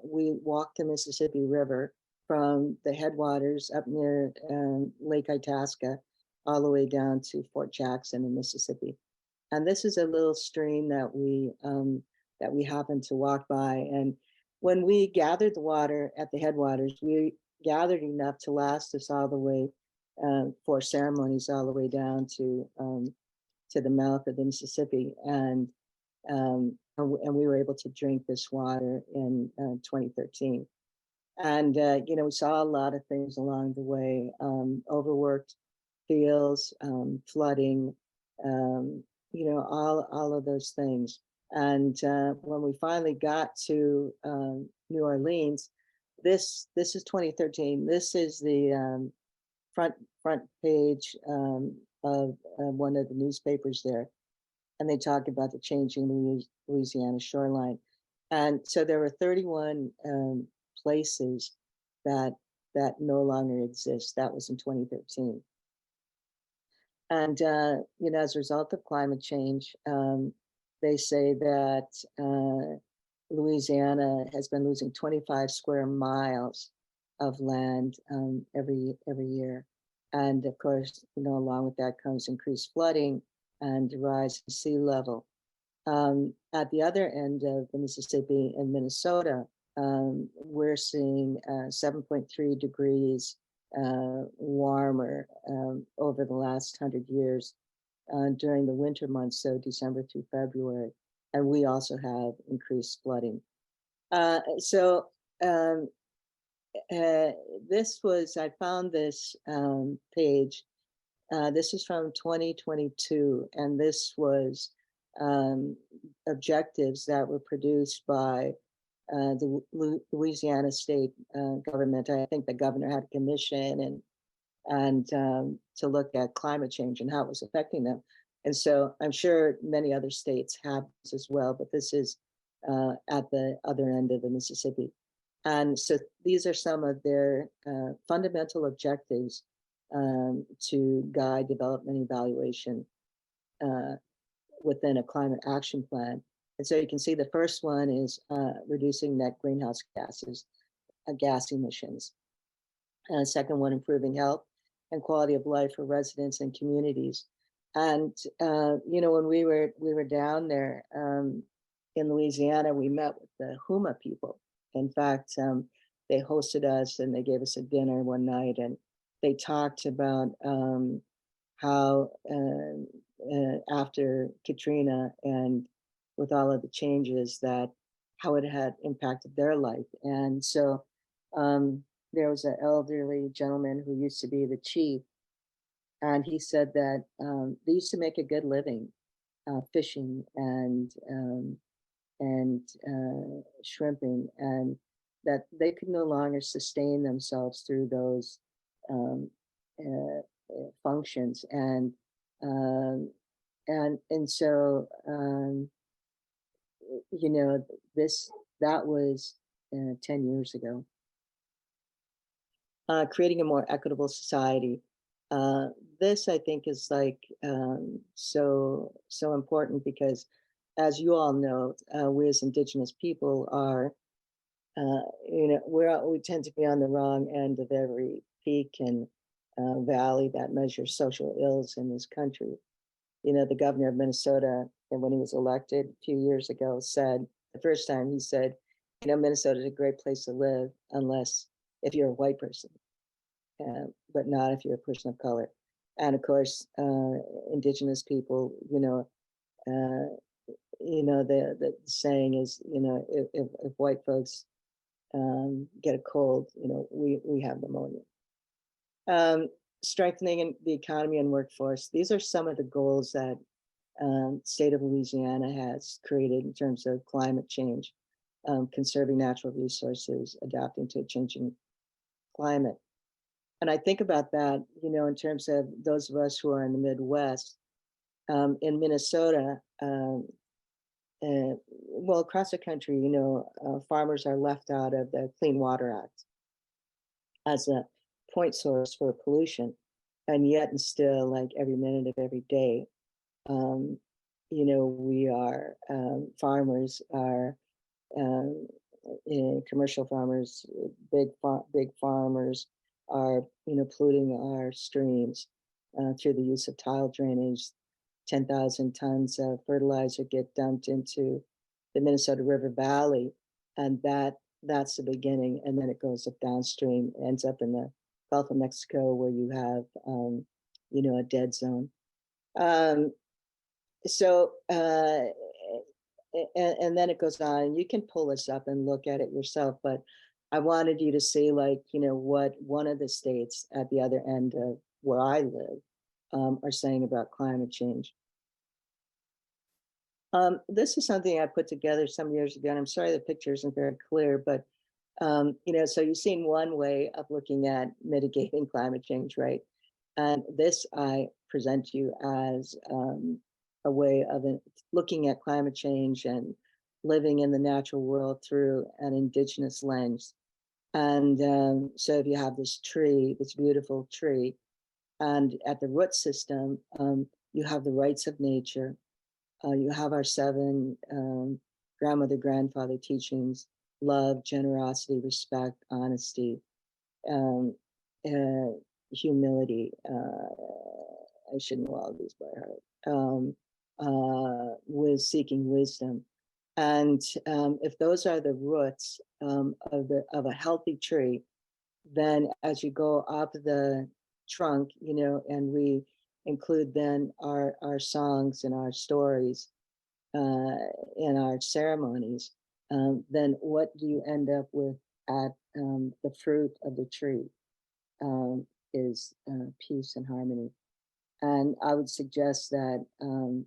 we walked the Mississippi River from the headwaters up near Lake Itasca all the way down to Fort Jackson in Mississippi. And this is a little stream that we happened to walk by. And when we gathered the water at the headwaters, we gathered enough to last us all the way for ceremonies all the way down to the mouth of the Mississippi. And we were able to drink this water in 2013. And we saw a lot of things along the way: overworked fields, flooding, all of those things. And when we finally got to New Orleans, this is 2013. This is the front page of one of the newspapers there, and they talk about the changing Louisiana shoreline. And so there were 31 places that no longer exist. That was in 2013. And as a result of climate change, they say that Louisiana has been losing 25 square miles of land every year. And of course, along with that comes increased flooding and the rise in sea level. At the other end of the Mississippi in Minnesota, we're seeing 7.3 degrees warmer over the last 100 years during the winter months, so December through February. And we also have increased flooding. I found this page. This is from 2022, and this was objectives that were produced by the Louisiana state government. I think the governor had a commission and to look at climate change and how it was affecting them. And so I'm sure many other states have this as well, but this is at the other end of the Mississippi. And so these are some of their fundamental objectives to guide development evaluation within a climate action plan. And so you can see the first one is reducing net greenhouse gases, gas emissions. And the second one, improving health and quality of life for residents and communities. And when we were down there in Louisiana, we met with the Huma people. In fact, they hosted us and they gave us a dinner one night, and they talked about how after Katrina and with all of the changes, that how it had impacted their life. And so there was an elderly gentleman who used to be the chief, and he said that they used to make a good living fishing and shrimping, and that they could no longer sustain themselves through those functions. And so that was 10 years ago. Creating a more equitable society. This, I think, is like so important because, as you all know, we as Indigenous people are, we tend to be on the wrong end of every peak and valley that measures social ills in this country. The governor of Minnesota, and when he was elected a few years ago, said, the first time he said, Minnesota is a great place to live unless if you're a white person, but not if you're a person of color. And of course, indigenous people, the saying is, if white folks get a cold, we have pneumonia. Strengthening the economy and workforce. These are some of the goals that state of Louisiana has created in terms of climate change, conserving natural resources, adapting to a changing climate. And I think about that, in terms of those of us who are in the Midwest. In Minnesota, well, across the country, farmers are left out of the Clean Water Act as a point source for pollution. And yet, and still, like every minute of every day, we are, farmers are, commercial farmers, big farmers are, polluting our streams through the use of tile drainage. 10,000 tons of fertilizer get dumped into the Minnesota River Valley, and that's the beginning. And then it goes up downstream, ends up in the Gulf of Mexico, where you have, a dead zone. And then it goes on. You can pull this up and look at it yourself, but I wanted you to see, what one of the states at the other end of where I live are saying about climate change. This is something I put together some years ago, and I'm sorry the picture isn't very clear, but so you've seen one way of looking at mitigating climate change, right? And this I present to you as a way of looking at climate change and living in the natural world through an indigenous lens. And so if you have this tree, this beautiful tree, and at the root system, you have the rights of nature. You have our 7 grandmother, grandfather teachings: love, generosity, respect, honesty, humility. I should know all these by heart. With seeking wisdom. And if those are the roots of a healthy tree, then as you go up the trunk, and we include then our songs and our stories in our ceremonies, then what do you end up with at the fruit of the tree is peace and harmony. And I would suggest that an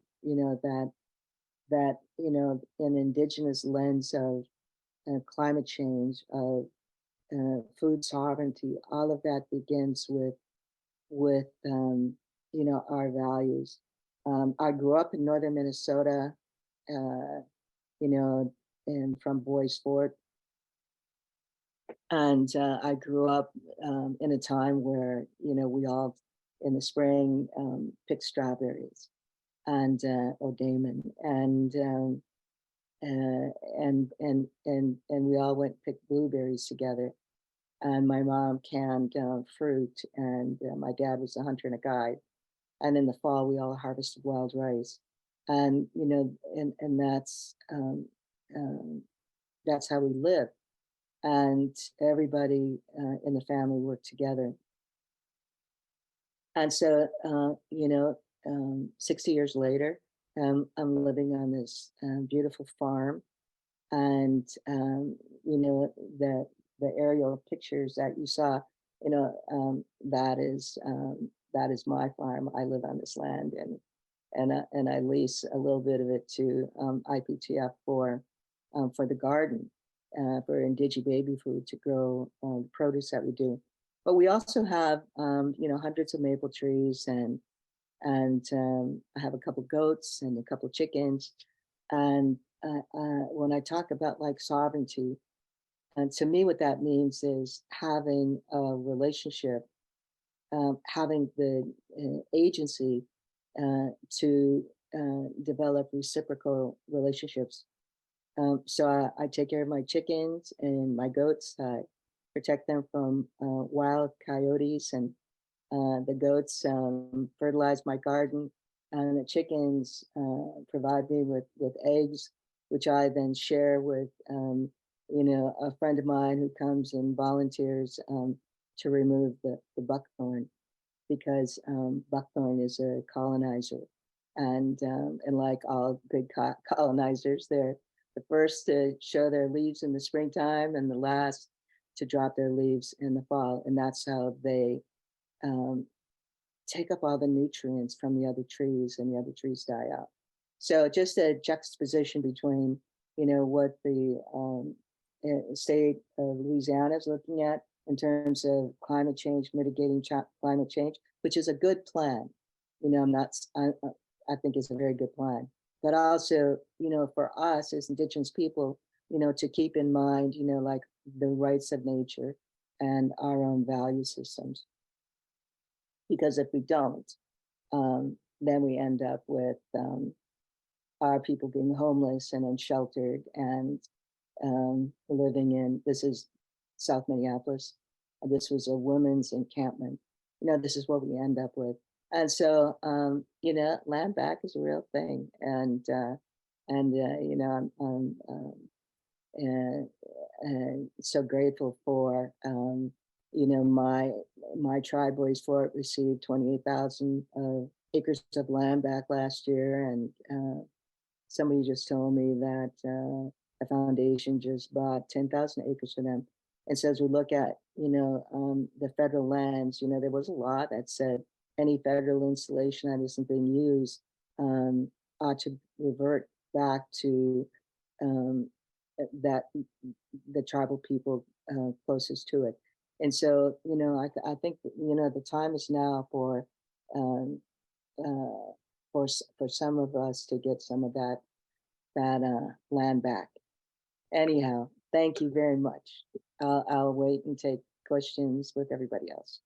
indigenous lens of climate change, of food sovereignty, all of that begins with our values. I grew up in northern Minnesota, and from Boys Fort, and I grew up in a time where we all in the spring picked strawberries and O'Damon, and we all went and picked blueberries together. And my mom canned fruit, and my dad was a hunter and a guide. And in the fall, we all harvested wild rice, and and that's how we live. And everybody in the family worked together. And so, 60 years later, I'm living on this beautiful farm, and the aerial pictures that you saw, that is my farm. I live on this land, and I lease a little bit of it to IPTF for the garden, for Indigi baby food to grow the produce that we do. But we also have hundreds of maple trees, and I have a couple goats and a couple chickens. And when I talk about sovereignty, and to me, what that means is having a relationship, having the agency to develop reciprocal relationships. So I take care of my chickens and my goats. I protect them from wild coyotes, and the goats fertilize my garden, and the chickens provide me with eggs, which I then share with a friend of mine who comes and volunteers to remove the buckthorn. because buckthorn is a colonizer. And like all good colonizers, they're the first to show their leaves in the springtime and the last to drop their leaves in the fall. And that's how they take up all the nutrients from the other trees, and the other trees die out. So just a juxtaposition between, what the state of Louisiana is looking at in terms of climate change, mitigating climate change, which is a good plan. I think is a very good plan. But also, for us as Indigenous people, to keep in mind, like the rights of nature and our own value systems. Because if we don't, then we end up with our people being homeless and unsheltered and living in, this is South Minneapolis. This was a women's encampment. This is what we end up with. And so, land back is a real thing. And I'm so grateful for, my Tri Boys Fort received 28,000 acres of land back last year. And somebody just told me that a foundation just bought 10,000 acres for them. And so as we look at, the federal lands, there was a law that said any federal installation that isn't being used ought to revert back to that the tribal people closest to it. And so, I think, the time is now for some of us to get some of that land back. Anyhow, thank you very much. I'll wait and take questions with everybody else.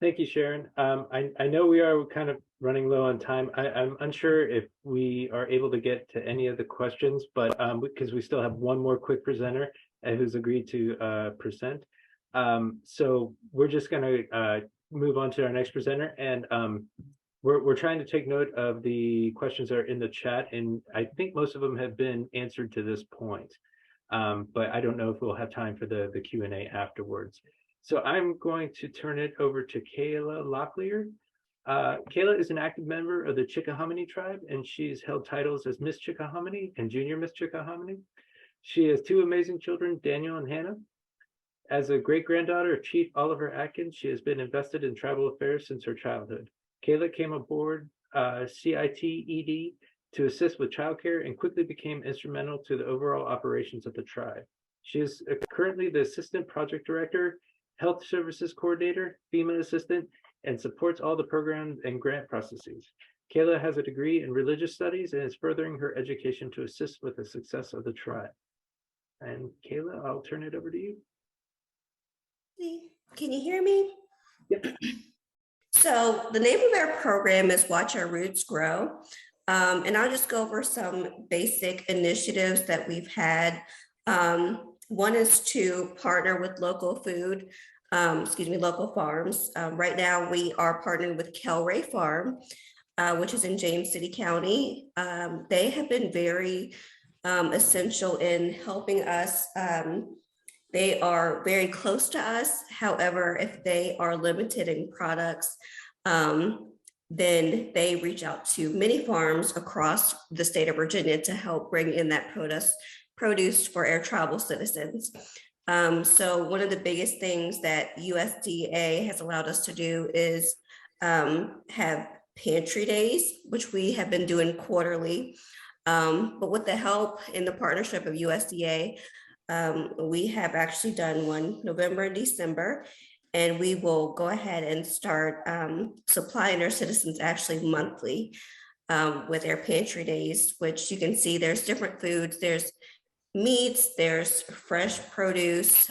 Thank you, Sharon. I know we are kind of running low on time. I'm unsure if we are able to get to any of the questions, but because we still have one more quick presenter who's agreed to present. So we're just going to move on to our next presenter, and we're trying to take note of the questions that are in the chat, and I think most of them have been answered to this point. But I don't know if we'll have time for the Q&A afterwards. So I'm going to turn it over to Kayla Locklear. Kayla is an active member of the Chickahominy tribe, and she's held titles as Miss Chickahominy and Junior Miss Chickahominy. She has two amazing children, Daniel and Hannah. As a great-granddaughter of Chief Oliver Atkins, she has been invested in tribal affairs since her childhood. Kayla came aboard CIT-ED to assist with childcare and quickly became instrumental to the overall operations of the tribe. She is currently the Assistant Project Director, Health Services Coordinator, FEMA Assistant, and supports all the programs and grant processes. Kayla has a degree in religious studies and is furthering her education to assist with the success of the tribe. And Kayla, I'll turn it over to you. Can you hear me? Yep. So the name of our program is Watch Our Roots Grow. And I'll just go over some basic initiatives that we've had. One is to partner with local local farms. Right now we are partnering with Kelray Farm, which is in James City County. They have been very essential in helping us. They are very close to us. However, if they are limited in products, then they reach out to many farms across the state of Virginia to help bring in that produce for our tribal citizens. So one of the biggest things that USDA has allowed us to do is have pantry days, which we have been doing quarterly. But with the help and the partnership of USDA, we have actually done one November and December, and we will go ahead and start supplying our citizens actually monthly with our pantry days, which you can see there's different foods. There's meats, there's fresh produce.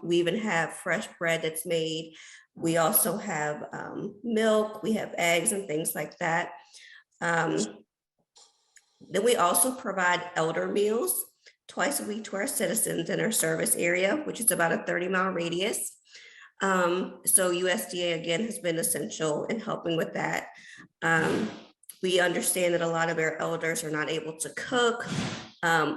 We even have fresh bread that's made. We also have milk, we have eggs and things like that. Then we also provide elder meals twice a week to our citizens in our service area, which is about a 30-mile radius. So USDA again has been essential in helping with that. We understand that a lot of our elders are not able to cook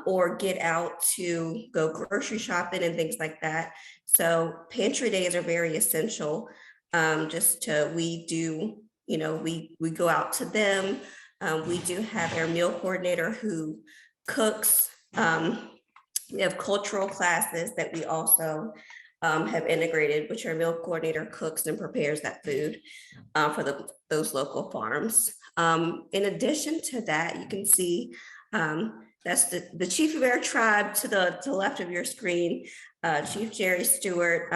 or get out to go grocery shopping and things like that. So pantry days are very essential. we do, we go out to them. We do have our meal coordinator who cooks. We have cultural classes that we also have integrated, which our meal coordinator cooks and prepares that food for those local farms. In addition to that, you can see that's the chief of our tribe to the left of your screen, Chief Jerry Stewart.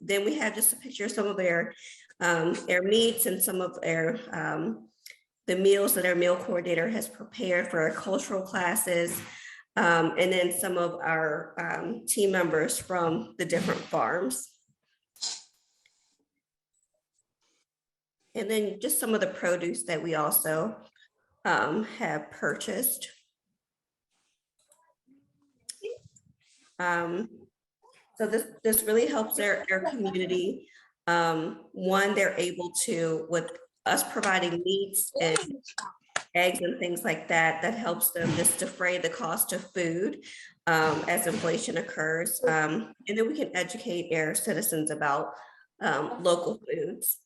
Then we have just a picture of some of our meats and some of our the meals that our meal coordinator has prepared for our cultural classes. And then some of our team members from the different farms. And then just some of the produce that we also have purchased. So this really helps our community. One, they're able to, with us providing meats and eggs and things like that, that helps them just defray the cost of food as inflation occurs. And then we can educate our citizens about local foods.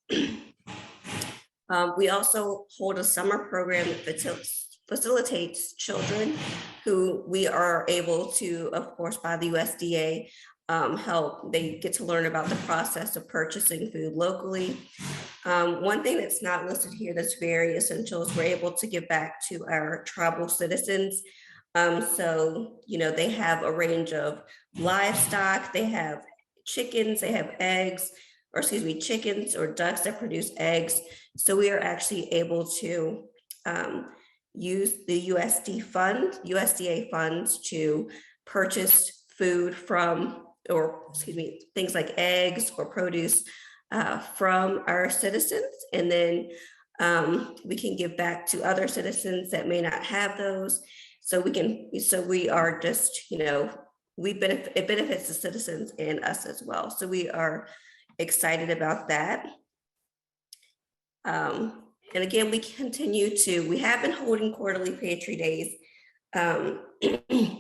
We also hold a summer program that facilitates children who we are able to, of course, by the USDA, help. They get to learn about the process of purchasing food locally. One thing that's not listed here that's very essential is we're able to give back to our tribal citizens. So, they have a range of livestock, they have chickens, they have eggs, or excuse me, chickens or ducks that produce eggs. So we are actually able to use the USDA funds to purchase food from, or excuse me, things like eggs or produce from our citizens. And then we can give back to other citizens that may not have those. So we are just, it benefits the citizens and us as well. So we are excited about that. And again, we have been holding quarterly pantry days.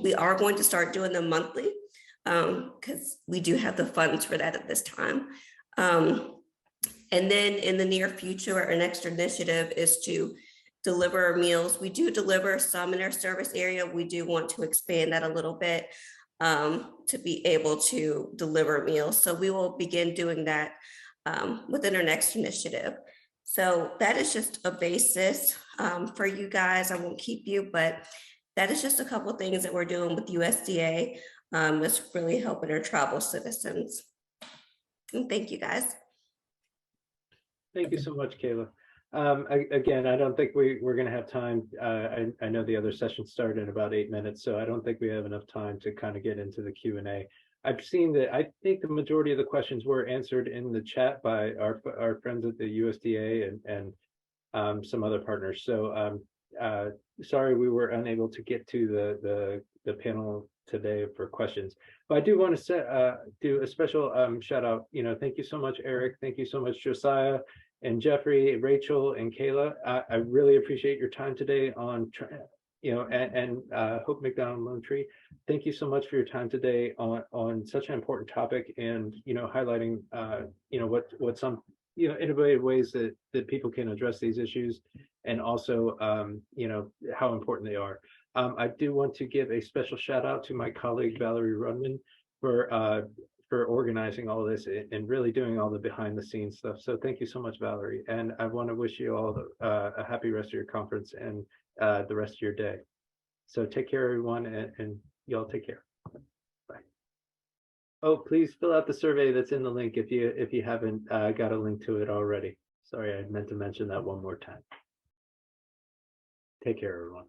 We are going to start doing them monthly because we do have the funds for that at this time. And then in the near future, our next initiative is to deliver meals. We do deliver some in our service area. We do want to expand that a little bit to be able to deliver meals. So we will begin doing that within our next initiative. So that is just a basis for you guys. I won't keep you, but that is just a couple of things that we're doing with USDA that's really helping our tribal citizens. And thank you, guys. Thank you so much, Kayla. Again, I don't think we're going to have time. I know the other session started in about 8 minutes, so I don't think we have enough time to kind of get into the Q&A. I've seen that. I think the majority of the questions were answered in the chat by our friends at the USDA and some other partners. So sorry we were unable to get to the panel today for questions. But I do want to do a special shout out. Thank you so much, Eric. Thank you so much, Josiah and Jeffrey, Rachel, and Kayla. I really appreciate your time today on, and Hope McDonald Lone Tree. Thank you so much for your time today on such an important topic and, highlighting, what some, innovative ways that people can address these issues and also, how important they are. I do want to give a special shout out to my colleague, Valerie Runman, for organizing all this and really doing all the behind the scenes stuff. So thank you so much, Valerie. And I want to wish you all a happy rest of your conference and the rest of your day. So take care, everyone, and y'all take care. Bye. Oh, please fill out the survey that's in the link if you haven't got a link to it already. Sorry, I meant to mention that one more time. Take care, everyone.